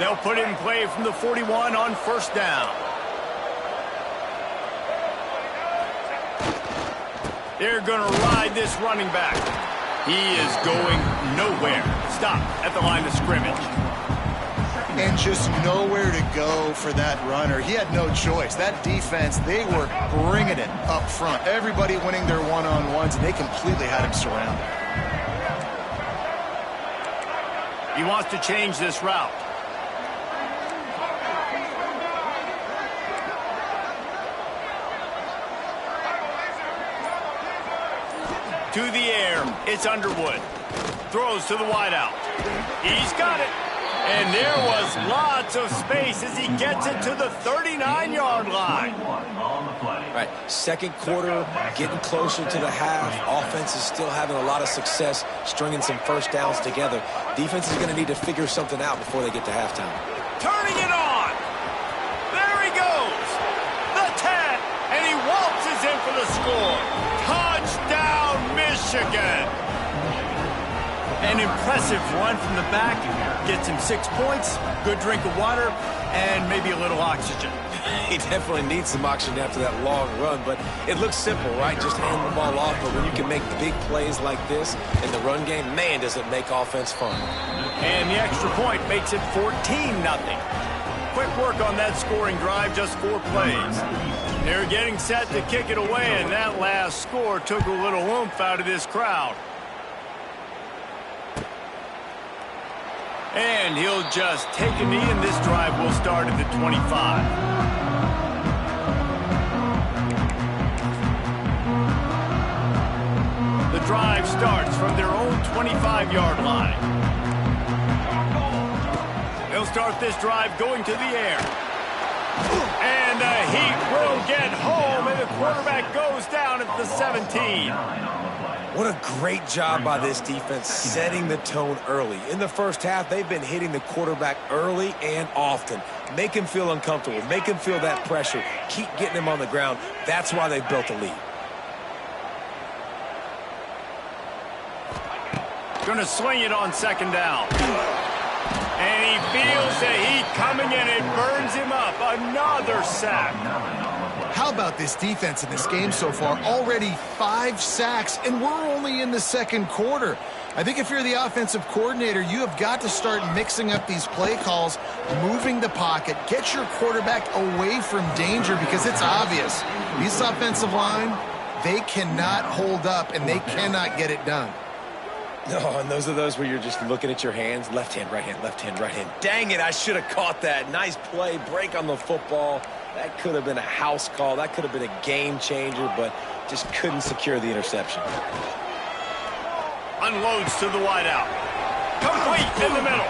They'll put in play from the 41 on 1st down. They're going to ride this running back. He is going nowhere. Stop at the line of scrimmage. And just nowhere to go for that runner. He had no choice. That defense, they were bringing it up front. Everybody winning their one-on-ones, and they completely had him surrounded. He wants to change this route. To the air, it's Underwood. Throws to the wideout. He's got it. And there was lots of space as he gets it to the 39-yard line. Right, 2nd quarter, getting closer to the half. Offense is still having a lot of success stringing some 1st downs together. Defense is going to need to figure something out before they get to halftime. Turning it on. There he goes. The 10, and he waltzes in for the score. Touchdown, Michigan. An impressive run from the back. Gets him 6 points, good drink of water, and maybe a little oxygen. He definitely needs some oxygen after that long run, but it looks simple, right? Just hand the ball off, but when you can make big plays like this in the run game, man, does it make offense fun. And the extra point makes it 14-0. Quick work on that scoring drive, just 4 plays. They're getting set to kick it away, and that last score took a little oomph out of this crowd. And he'll just take a knee, and this drive will start at the 25. The drive starts from their own 25-yard line. They'll start this drive going to the air. And the Heat will get home, and the quarterback goes down at the 17. What a great job by this defense setting the tone early. In the first half, they've been hitting the quarterback early and often. Make him feel uncomfortable. Make him feel that pressure. Keep getting him on the ground. That's why they've built a lead. Going to swing it on second down. And he feels the heat coming, and it burns him up. Another sack. How about this defense in this game so far? Already 5 sacks, and we're only in the second quarter. I think if you're the offensive coordinator, you have got to start mixing up these play calls, moving the pocket, get your quarterback away from danger, because it's obvious. This offensive line, they cannot hold up, and they cannot get it done. No, and those are those where you're just looking at your hands. Left hand, right hand, left hand, right hand. Dang it, I should have caught that. Nice play, break on the football. That could have been a house call. That could have been a game changer, but just couldn't secure the interception. Unloads to the wideout. Complete in the middle.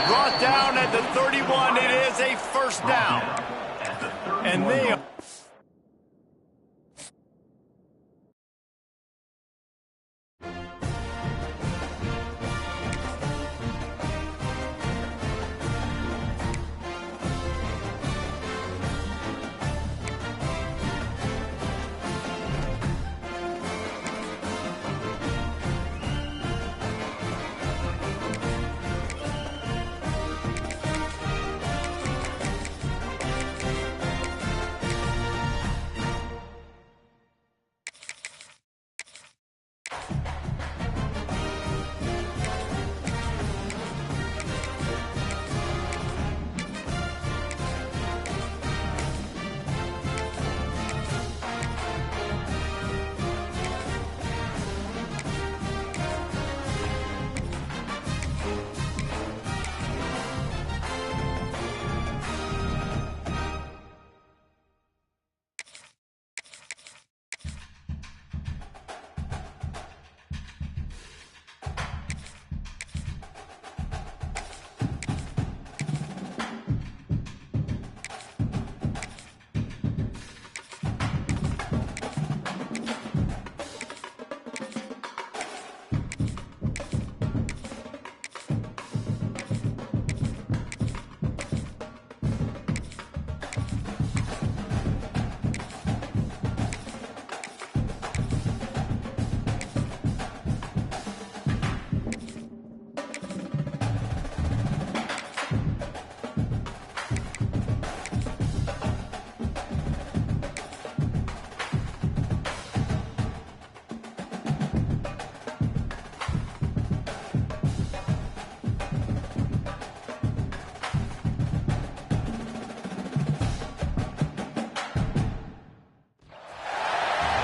Brought down at the 31. It is a first down. And they are...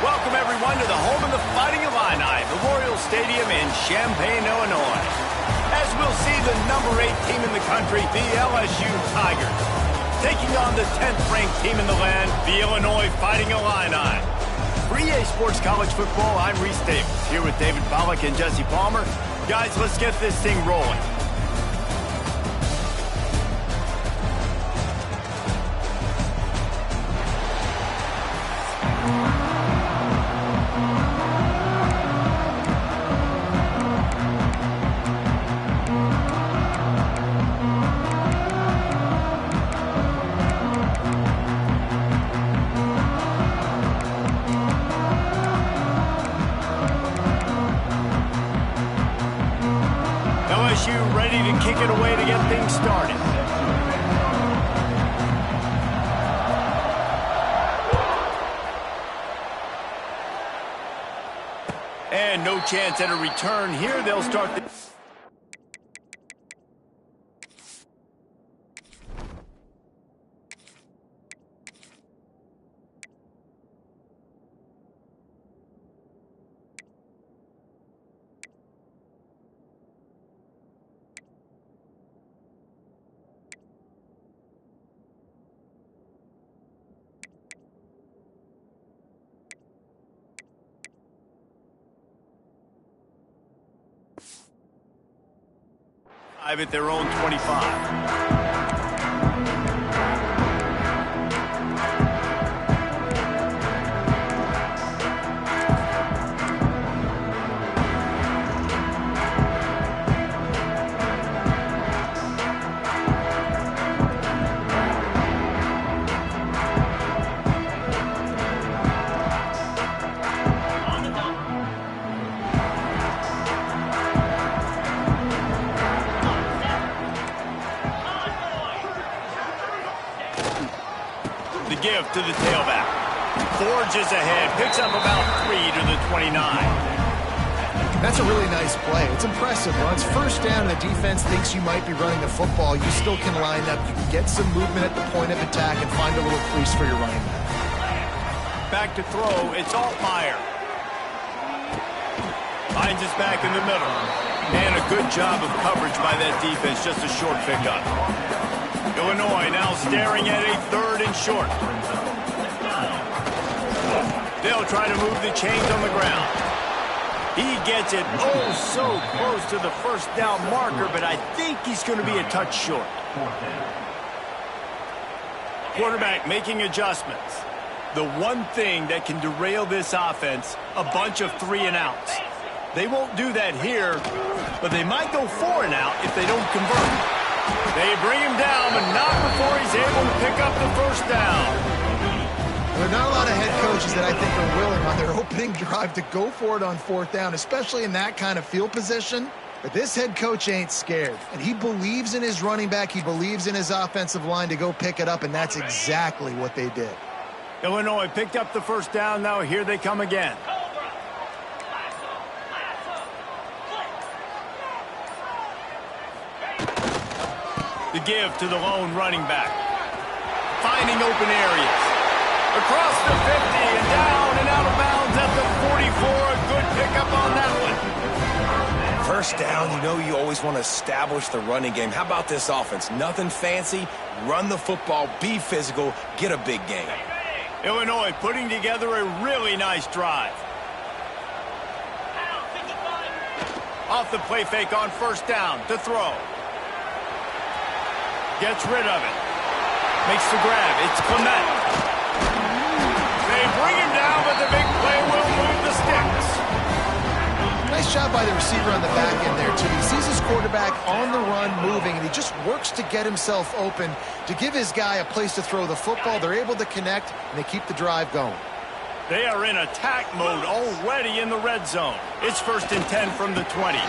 Welcome, everyone, to the home of the Fighting Illini, Memorial Stadium in Champaign, Illinois. As we'll see the number 8 team in the country, the LSU Tigers, taking on the 10th-ranked team in the land, the Illinois Fighting Illini. For EA Sports College Football, I'm Reese Davis, here with David Pollack and Jesse Palmer. Guys, let's get this thing rolling. LSU ready to kick it away to get things started. And no chance at a return here. They'll start the... at their own 25. The give to the tailback. Forges ahead, picks up about 3 to the 29. That's a really nice play. It's impressive. Once first down and the defense thinks you might be running the football, you still can line up. You can get some movement at the point of attack and find a little crease for your running back. Back to throw, it's Altmaier. Finds his back in the middle. And a good job of coverage by that defense, just a short pickup. Illinois now staring at a 3rd and short. They'll try to move the chains on the ground. He gets it oh so close to the first down marker, but I think he's going to be a touch short. Quarterback making adjustments. The one thing that can derail this offense, a bunch of 3 and outs. They won't do that here, but they might go 4 and out if they don't convert. They bring him down, but not before he's able to pick up the first down. There are not a lot of head coaches that I think are willing on their opening drive to go for it on 4th down, especially in that kind of field position. But this head coach ain't scared, and he believes in his running back. He believes in his offensive line to go pick it up, and that's exactly what they did. Illinois picked up the first down. Now here they come again. The give to the lone running back. Finding open areas. Across the 50 and down and out of bounds at the 44. A good pickup on that one. First down, you know you always want to establish the running game. How about this offense? Nothing fancy. Run the football, be physical, get a big gain. Illinois putting together a really nice drive. Off the play fake on first down to throw. Gets rid of it. Makes the grab. It's Clement. They bring him down, but the big play will move the sticks. Nice job by the receiver on the back end there, too. He sees his quarterback on the run moving, and he just works to get himself open to give his guy a place to throw the football. They're able to connect, and they keep the drive going. They are in attack mode already in the red zone. It's 1st and 10 from the 20.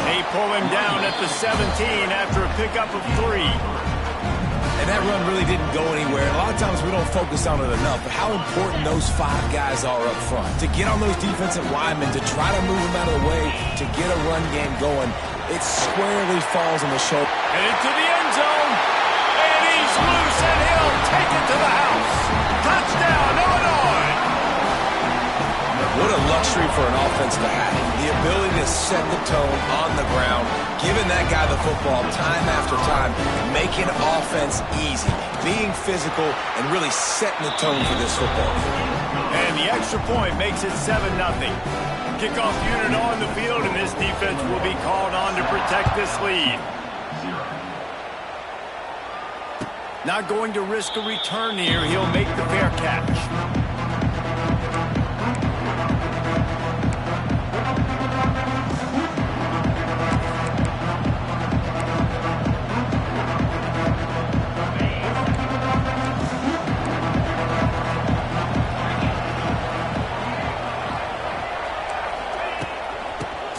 They pull him down at the 17 after a pickup of 3. And that run really didn't go anywhere. And a lot of times we don't focus on it enough, but how important those 5 guys are up front. To get on those defensive linemen, to try to move them out of the way, to get a run game going, it squarely falls on the shoulder. And into the end zone. And he's loose, and he'll take it to the house. Touchdown, Illinois! What a luxury for an offense to have. The ability to set the tone on the ground, giving that guy the football time after time, making offense easy, being physical, and really setting the tone for this football. And the extra point makes it 7-0. Kickoff unit on the field, and this defense will be called on to protect this lead. Not going to risk a return here. He'll make the fair catch.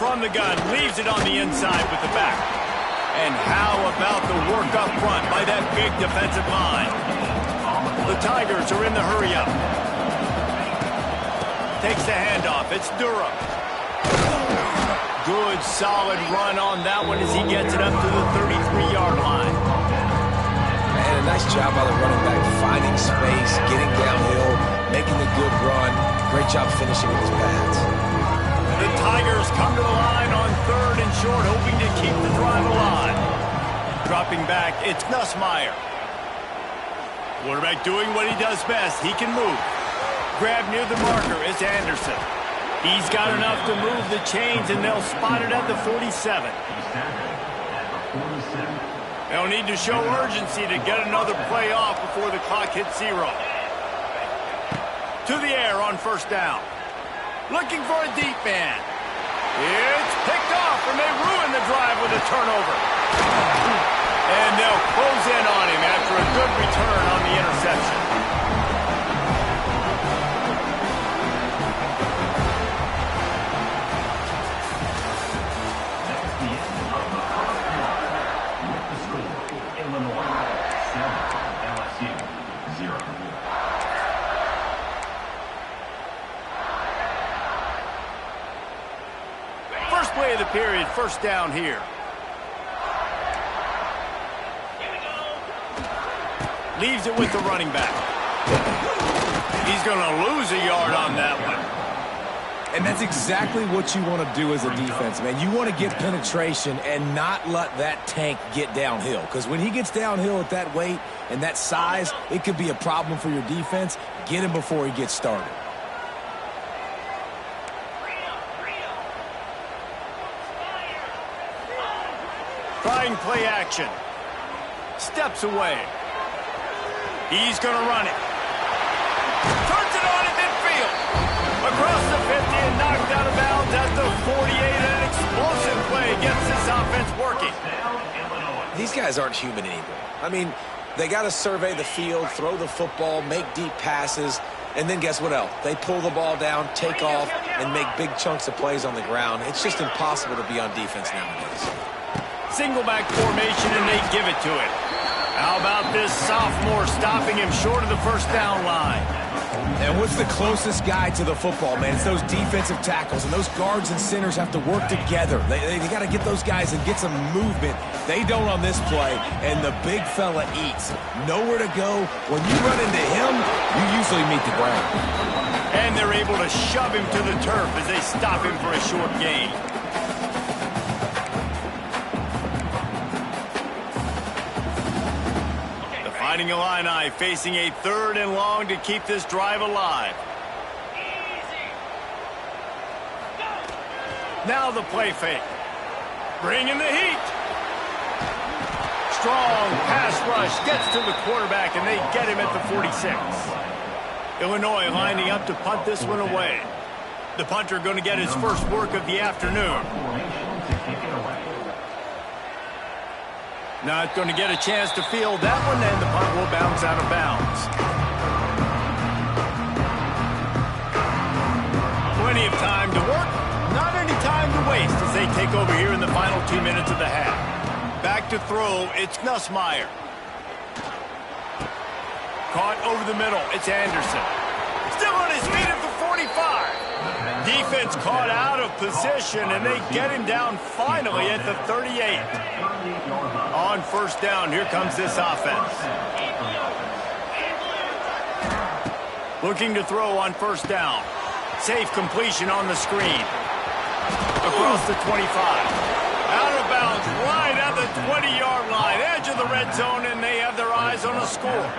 From the gun, leaves it on the inside with the back. And how about the work up front by that big defensive line? The Tigers are in the hurry-up. Takes the handoff. It's Durham. Good, solid run on that one as he gets it up to the 33-yard line. And a nice job by the running back, finding space, getting downhill, making a good run. Great job finishing with his pads. The Tigers come to the line on 3rd and short, hoping to keep the drive alive. Dropping back, it's Nussmeier. Quarterback doing what he does best. He can move. Grab near the marker is Anderson. He's got enough to move the chains, and they'll spot it at the 47. They'll need to show urgency to get another play off before the clock hits 0. To the air on first down. Looking for a deep man. It's picked off, and they ruin the drive with a turnover. And they'll close in on him after a good return on the interception. First play of the period, first down here. Leaves it with the running back. He's going to lose a yard on that one. And that's exactly what you want to do as a defense, man. You want to get penetration and not let that tank get downhill. Because when he gets downhill at that weight and that size, it could be a problem for your defense. Get him before he gets started. Trying play action. Steps away. He's going to run it. Turns it on at midfield. Across the 50 and knocked out of bounds at the 48. An explosive play gets this offense working. These guys aren't human anymore. I mean, they got to survey the field, throw the football, make deep passes, and then guess what else? They pull the ball down, take off, and make big chunks of plays on the ground. It's just impossible to be on defense nowadays. Single back formation, and they give it to him. How about this sophomore stopping him short of the first down line? And what's the closest guy to the football, man? It's those defensive tackles, and those guards and centers have to work together. They got to get those guys and get some movement. They don't on this play, and the big fella eats. Nowhere to go. When you run into him, you usually meet the ground. And they're able to shove him to the turf as they stop him for a short gain. Fighting Illini facing a 3rd and long to keep this drive alive. Now the play fake. Bringing the heat. Strong pass rush gets to the quarterback, and they get him at the 46. Illinois lining up to punt this one away. The punter going to get his first work of the afternoon. Not going to get a chance to field that one, and the punt will bounce out of bounds. Plenty of time to work, not any time to waste as they take over here in the final 2 minutes of the half. Back to throw, it's Nussmeier. Caught over the middle, it's Anderson. Still on his feet at the 45. Defense caught out of position, and they get him down finally at the 38. On first down, here comes this offense. Looking to throw on first down. Safe completion on the screen. Across the 25. Out of bounds right at the 20-yard line. Edge of the red zone, and they have their eyes on a score.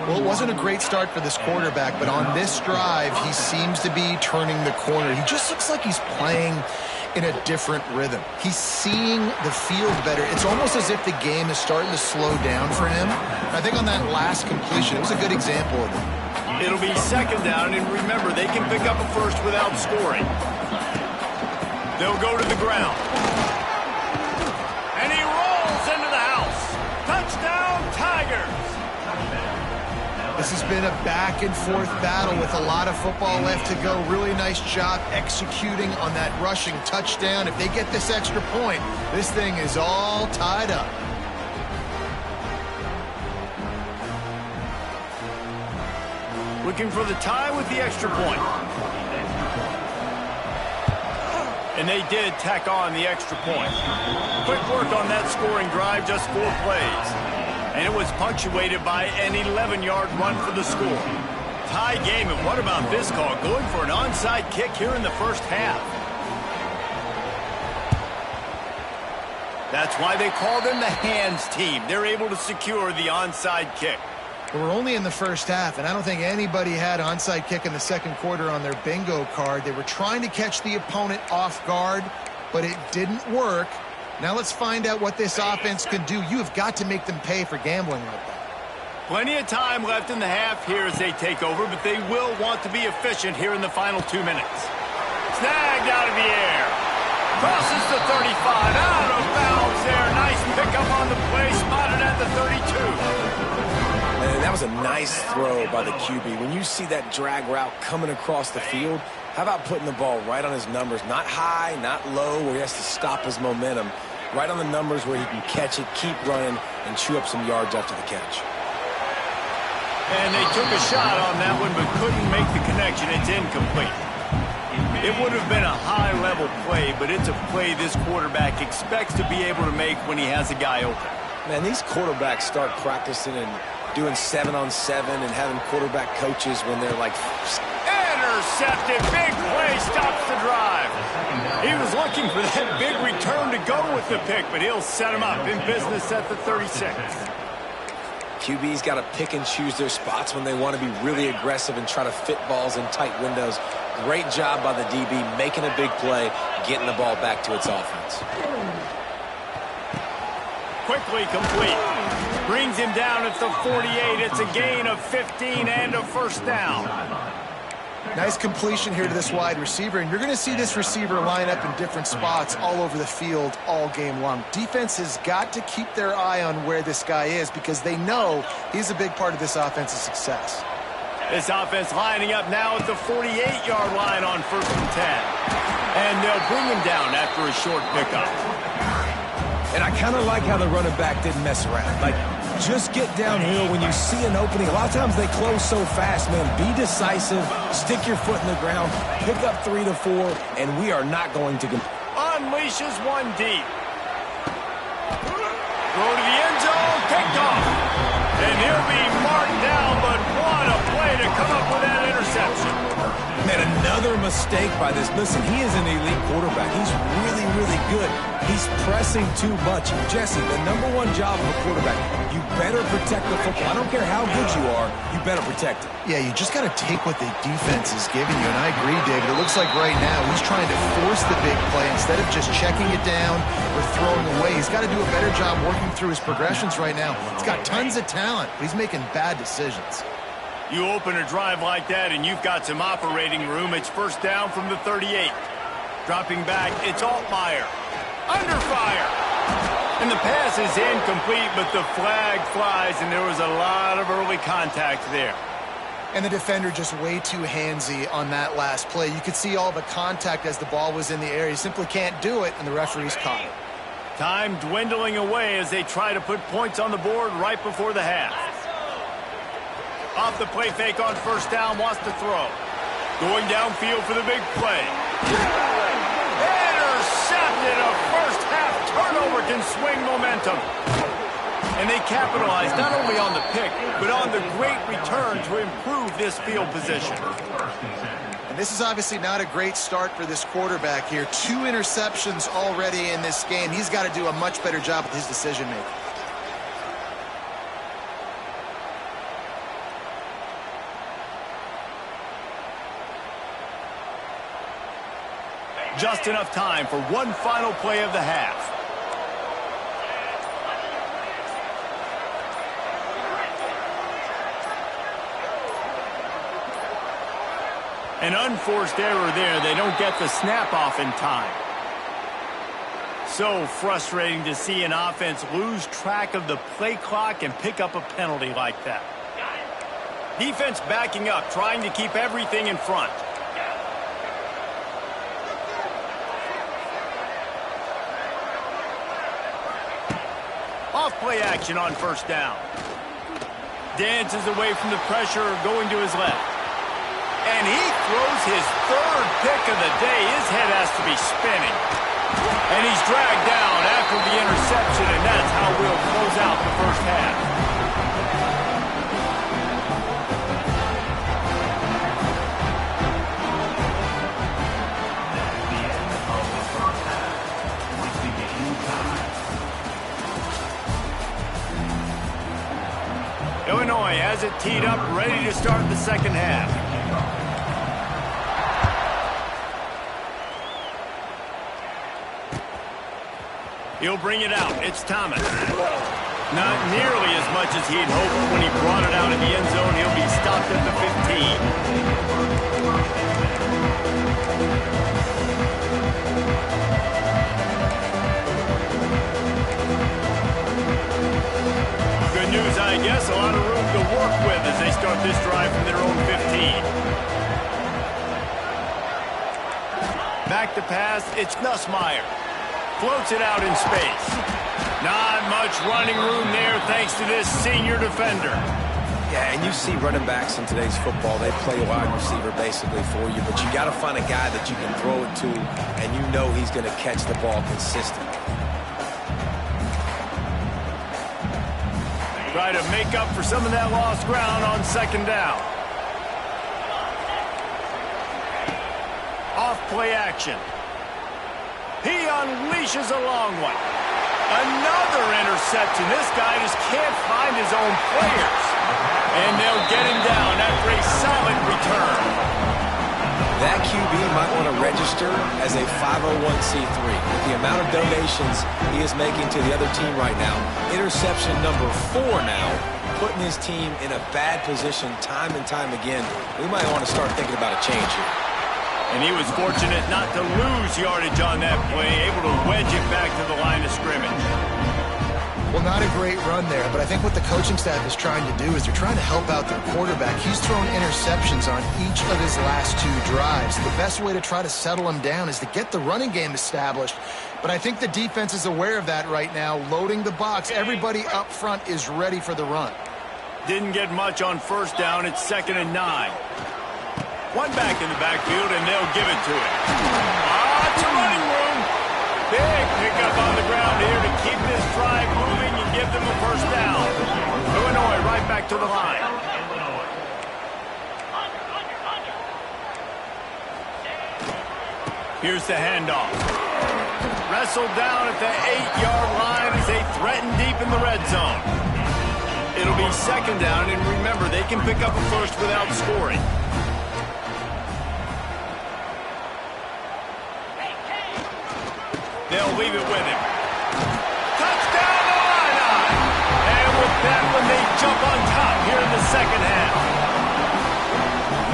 Well, it wasn't a great start for this quarterback, but on this drive, he seems to be turning the corner. He just looks like he's playing in a different rhythm. He's seeing the field better. It's almost as if the game is starting to slow down for him. I think on that last completion, it was a good example of it. It'll be second down, and remember, they can pick up a first without scoring. They'll go to the ground. And he rolls into the house. Touchdown, Tigers! This has been a back-and-forth battle with a lot of football left to go. Really nice job executing on that rushing touchdown. If they get this extra point, this thing is all tied up. Looking for the tie with the extra point. And they did tack on the extra point. Quick work on that scoring drive, just 4 plays. And it was punctuated by an 11-yard run for the score. Tie game, and what about this call? Going for an onside kick here in the first half. That's why they call them the hands team. They're able to secure the onside kick. We're only in the first half, and I don't think anybody had onside kick in the second quarter on their bingo card. They were trying to catch the opponent off guard, but it didn't work. Now let's find out what this offense can do. You have got to make them pay for gambling like that. Plenty of time left in the half here as they take over, but they will want to be efficient here in the final 2 minutes. Snagged out of the air. Crosses the 35. Out of bounds there. Nice pickup on the play. Spotted at the 32. Man, that was a nice throw by the QB. When you see that drag route coming across the field, how about putting the ball right on his numbers? Not high, not low, where he has to stop his momentum. Right on the numbers where he can catch it, keep running, and chew up some yards after the catch. And they took a shot on that one, but couldn't make the connection. It's incomplete. It would have been a high-level play, but it's a play this quarterback expects to be able to make when he has a guy open. Man, these quarterbacks start practicing and doing 7-on-7 and having quarterback coaches when they're like... Intercepted. Big play stops the drive. He was looking for that big return to go with the pick, but he'll set him up in business at the 36. QB's got to pick and choose their spots when they want to be really aggressive and try to fit balls in tight windows. Great job by the DB making a big play, getting the ball back to its offense. Quickly complete. Brings him down at the 48. It's a gain of 15 and a first down. Nice completion here to this wide receiver, and you're going to see this receiver line up in different spots all over the field all game long. Defense has got to keep their eye on where this guy is because they know he's a big part of this offense's success. This offense lining up now at the 48-yard line on 1st and 10. And they'll bring him down after a short pickup. And I kind of like how the running back didn't mess around. Like, just get downhill when you see an opening. A lot of times they close so fast, man. Be decisive, stick your foot in the ground, pick up 3 to 4, and we are not going to... Unleashes one deep. Throw to the end zone, picked off. And he'll be marked down, but what a play to come up with that interception. Man, another mistake by this. Listen, he is an elite quarterback. He's really, really good. He's pressing too much. Jesse, the #1 job of a quarterback, you better protect the football. I don't care how good you are, you better protect it. Yeah, you just got to take what the defense is giving you, and I agree, David. It looks like right now he's trying to force the big play instead of just checking it down or throwing away. He's got to do a better job working through his progressions right now. He's got tons of talent, but he's making bad decisions. You open a drive like that, and you've got some operating room. It's first down from the 38. Dropping back, it's Altmaier. Under fire. And the pass is incomplete, but the flag flies, and there was a lot of early contact there. And the defender just way too handsy on that last play. You could see all the contact as the ball was in the air. He simply can't do it, and the referee's caught it. Time dwindling away as they try to put points on the board right before the half. Off the play fake on first down, wants to throw. Going downfield for the big play. Intercepted. A first half turnover can swing momentum. And they capitalize not only on the pick, but on the great return to improve this field position. And this is obviously not a great start for this quarterback here. 2 interceptions already in this game. He's got to do a much better job with his decision-making. Just enough time for one final play of the half. An unforced error there. They don't get the snap off in time. So frustrating to see an offense lose track of the play clock and pick up a penalty like that. Defense backing up, trying to keep everything in front. Off play action on first down. Dances away from the pressure, going to his left. And he throws his 3rd pick of the day. His head has to be spinning. And he's dragged down after the interception, and that's how we'll close out the first half. Illinois has it teed up, ready to start the second half. He'll bring it out. It's Thomas. Not nearly as much as he'd hoped when he brought it out in the end zone. He'll be stopped at the 15. Good news, I guess. A lot of room to work with as they start this drive from their own 15. Back to pass. It's Nussmeier. Floats it out in space. Not much running room there thanks to this senior defender. Yeah, and you see running backs in today's football, they play wide receiver basically for you, but you got to find a guy that you can throw it to, and you know he's going to catch the ball consistently. Try to make up for some of that lost ground on second down. Off play action. He unleashes a long one. Another interception. This guy just can't find his own players. And they'll get him down after a solid return. That QB might want to register as a 501c3. With the amount of donations he is making to the other team right now, interception number 4 now, putting his team in a bad position time and time again. We might want to start thinking about a change here. And he was fortunate not to lose yardage on that play, able to wedge it back to the line of scrimmage. Well, not a great run there, but I think what the coaching staff is trying to do is they're trying to help out their quarterback. He's thrown interceptions on each of his last 2 drives. The best way to try to settle him down is to get the running game established. But I think the defense is aware of that right now, loading the box. Everybody up front is ready for the run. Didn't get much on first down. It's 2nd and 9. One back in the backfield, and they'll give it to him. Lots of running room. Big pickup on the ground here to keep this drive moving and give them a first down. Illinois right back to the line. Here's the handoff. Wrestled down at the 8-yard line as they threaten deep in the red zone. It'll be 2nd down, and remember, they can pick up a first without scoring. They'll leave it with him. Touchdown, Illini! And with that one, they jump on top here in the second half.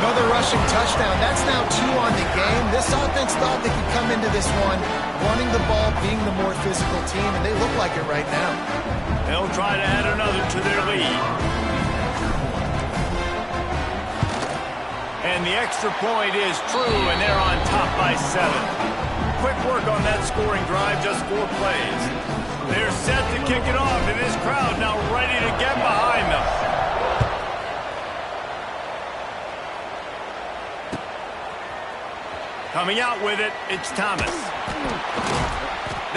Another rushing touchdown. That's now 2 on the game. This offense thought they could come into this one running the ball, being the more physical team, and they look like it right now. They'll try to add another to their lead. And the extra point is true, and they're on top by 7. Quick work on that scoring drive, just 4 plays. They're set to kick it off, and this crowd now ready to get behind them. Coming out with it, it's Thomas.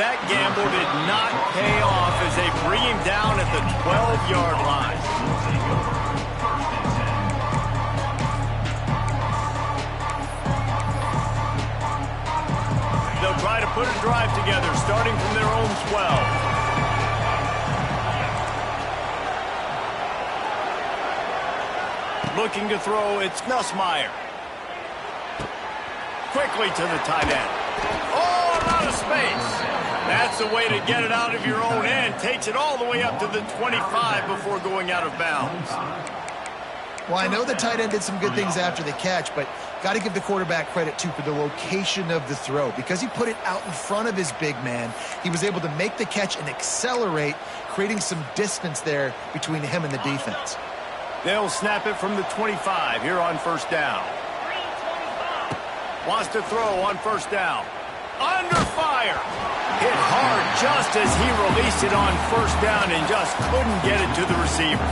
That gamble did not pay off as they bring him down at the 12-yard line. They'll try to put a drive together, starting from their own 12. Looking to throw, it's Nussmeier. Quickly to the tight end. Oh, a lot of space. That's the way to get it out of your own end. Takes it all the way up to the 25 before going out of bounds. Well, I know the tight end did some good things after the catch, but got to give the quarterback credit, too, for the location of the throw. Because he put it out in front of his big man, he was able to make the catch and accelerate, creating some distance there between him and the defense. They'll snap it from the 25 here on first down. Wants to throw on first down. Under fire. Hit hard just as he released it on first down and just couldn't get it to the receiver.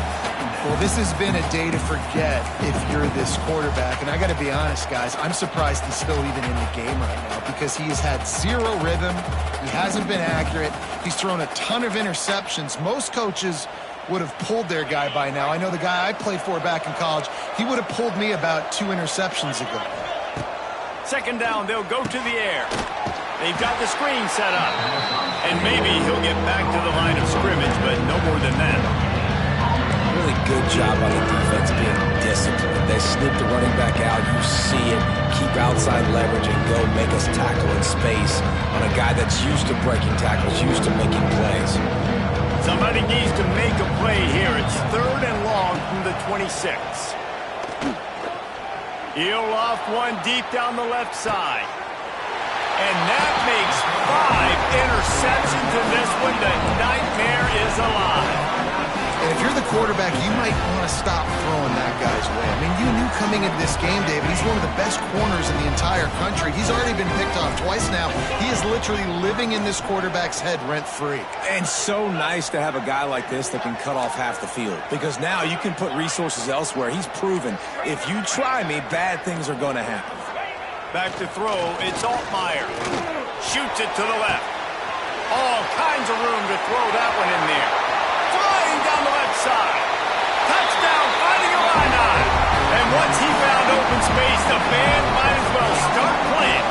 Well, this has been a day to forget if you're this quarterback. And I got to be honest, guys, I'm surprised he's still even in the game right now because he has had 0 rhythm. He hasn't been accurate. He's thrown a ton of interceptions. Most coaches would have pulled their guy by now. I know the guy I played for back in college, he would have pulled me about 2 interceptions ago. 2nd down, they'll go to the air. They've got the screen set up. And maybe he'll get back to the line of scrimmage, but no more than that. Really good job on the defense being disciplined. They snip the running back out. You see it. Keep outside leverage and go make us tackle in space on a guy that's used to breaking tackles, used to making plays. Somebody needs to make a play here. It's 3rd and long from the 26. He'll loft one deep down the left side. And that makes 5 interceptions in this one. The nightmare is alive. And if you're the quarterback, you might want to stop throwing that guy's way. I mean, you knew coming into this game, David, he's one of the best corners in the entire country. He's already been picked off twice now. He is literally living in this quarterback's head rent-free. And so nice to have a guy like this that can cut off half the field, because now you can put resources elsewhere. He's proven if you try me, bad things are going to happen. Back to throw, it's Altmaier. Shoots it to the left. All kinds of room to throw that one in there. Flying down the left side. Touchdown, finding Illini. And once he found open space, the band might as well start playing.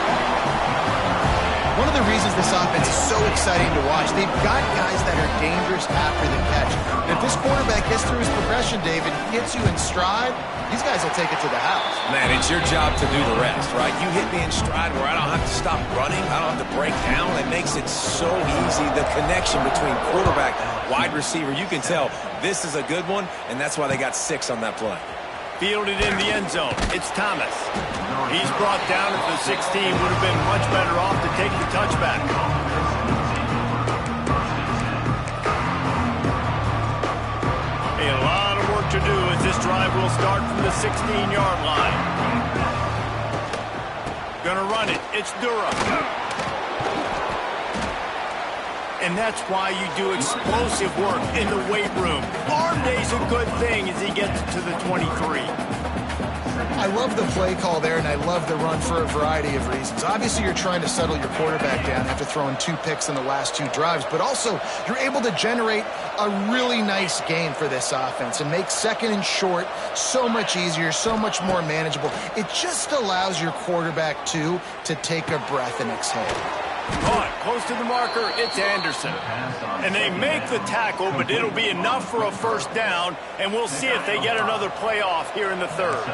One of the reasons this offense is so exciting to watch, they've got guys that are dangerous after the catch. And if this quarterback gets through his progression, David, hits you in stride, these guys will take it to the house. Man, it's your job to do the rest, right? You hit me in stride where I don't have to stop running. I don't have to break down. It makes it so easy. The connection between quarterback and wide receiver, you can tell this is a good one, and that's why they got 6 on that play. Fielded in the end zone. It's Thomas. He's brought down at the 16. Would have been much better off to take the touchback. A lot of work to do as this drive will start from the 16-yard line. Gonna run it. It's Durham. And that's why you do explosive work in the weight room. Arm day's a good thing as he gets to the 23. I love the play call there, and I love the run for a variety of reasons. Obviously, you're trying to settle your quarterback down after throwing 2 picks in the last 2 drives, but also you're able to generate a really nice game for this offense and make 2nd and short so much easier, so much more manageable. It just allows your quarterback, too, to take a breath and exhale. Caught close to the marker, it's Anderson. And they make the tackle, but it'll be enough for a first down, and we'll see if they get another playoff here in the 3rd.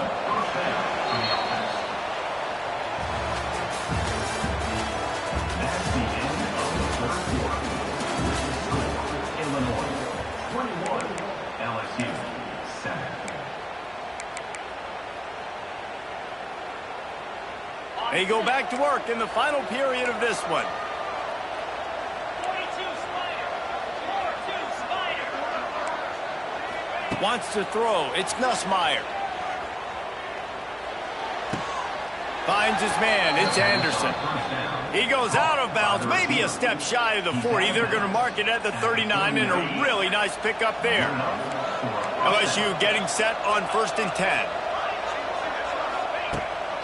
That's the end of the first quarter. Illinois 21, LSU 7. They go back to work in the final period of this one. 42 Spider. 4-2 Spider. Wants to throw. It's Nussmeier. Finds his man. It's Anderson. He goes out of bounds, maybe a step shy of the 40. They're going to mark it at the 39, and a really nice pickup there. LSU getting set on 1st and 10.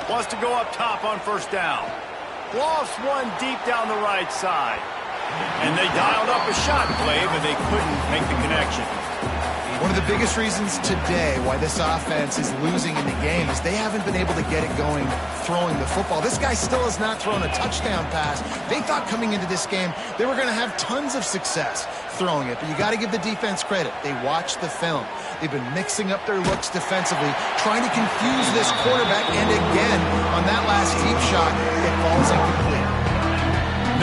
Wants to go up top on first down. Lofts one deep down the right side. And they dialed up a shot play, but they couldn't make the connection. One of the biggest reasons today why this offense is losing in the game is they haven't been able to get it going throwing the football. This guy still has not thrown a touchdown pass. They thought coming into this game they were going to have tons of success throwing it, but you got to give the defense credit. They watched the film. They've been mixing up their looks defensively, trying to confuse this quarterback, and again, on that last deep shot, it falls incomplete.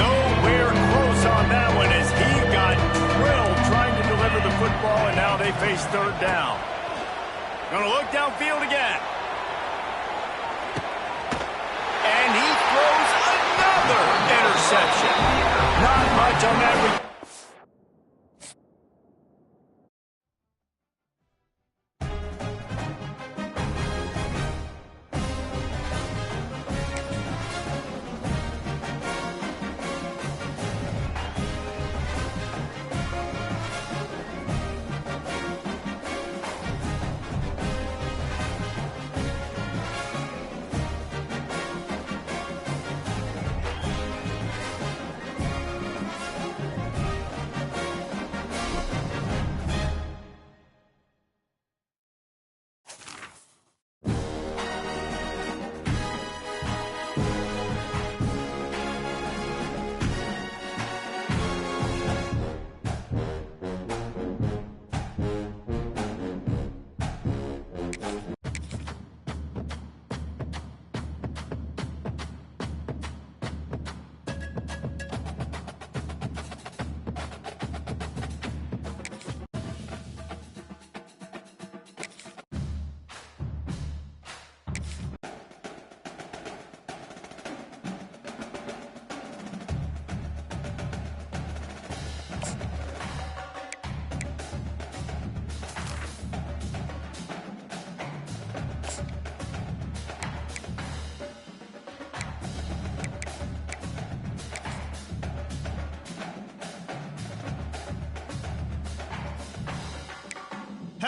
Nowhere close on that one as he got drilled trying to deliver the football, and now they face 3rd down. Gonna look downfield again. And he throws another interception. Not much on that.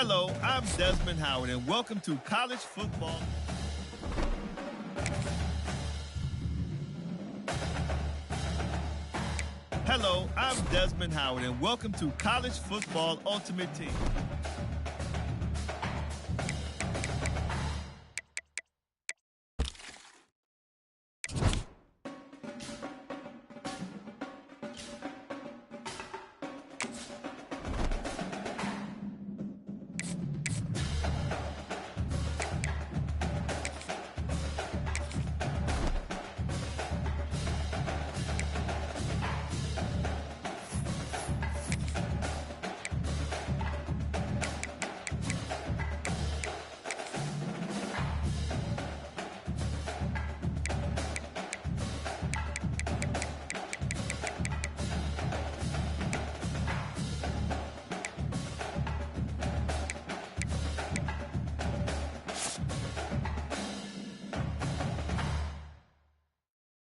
Hello, I'm Desmond Howard, and welcome to College Football. Hello, I'm Desmond Howard, and welcome to College Football Ultimate Team.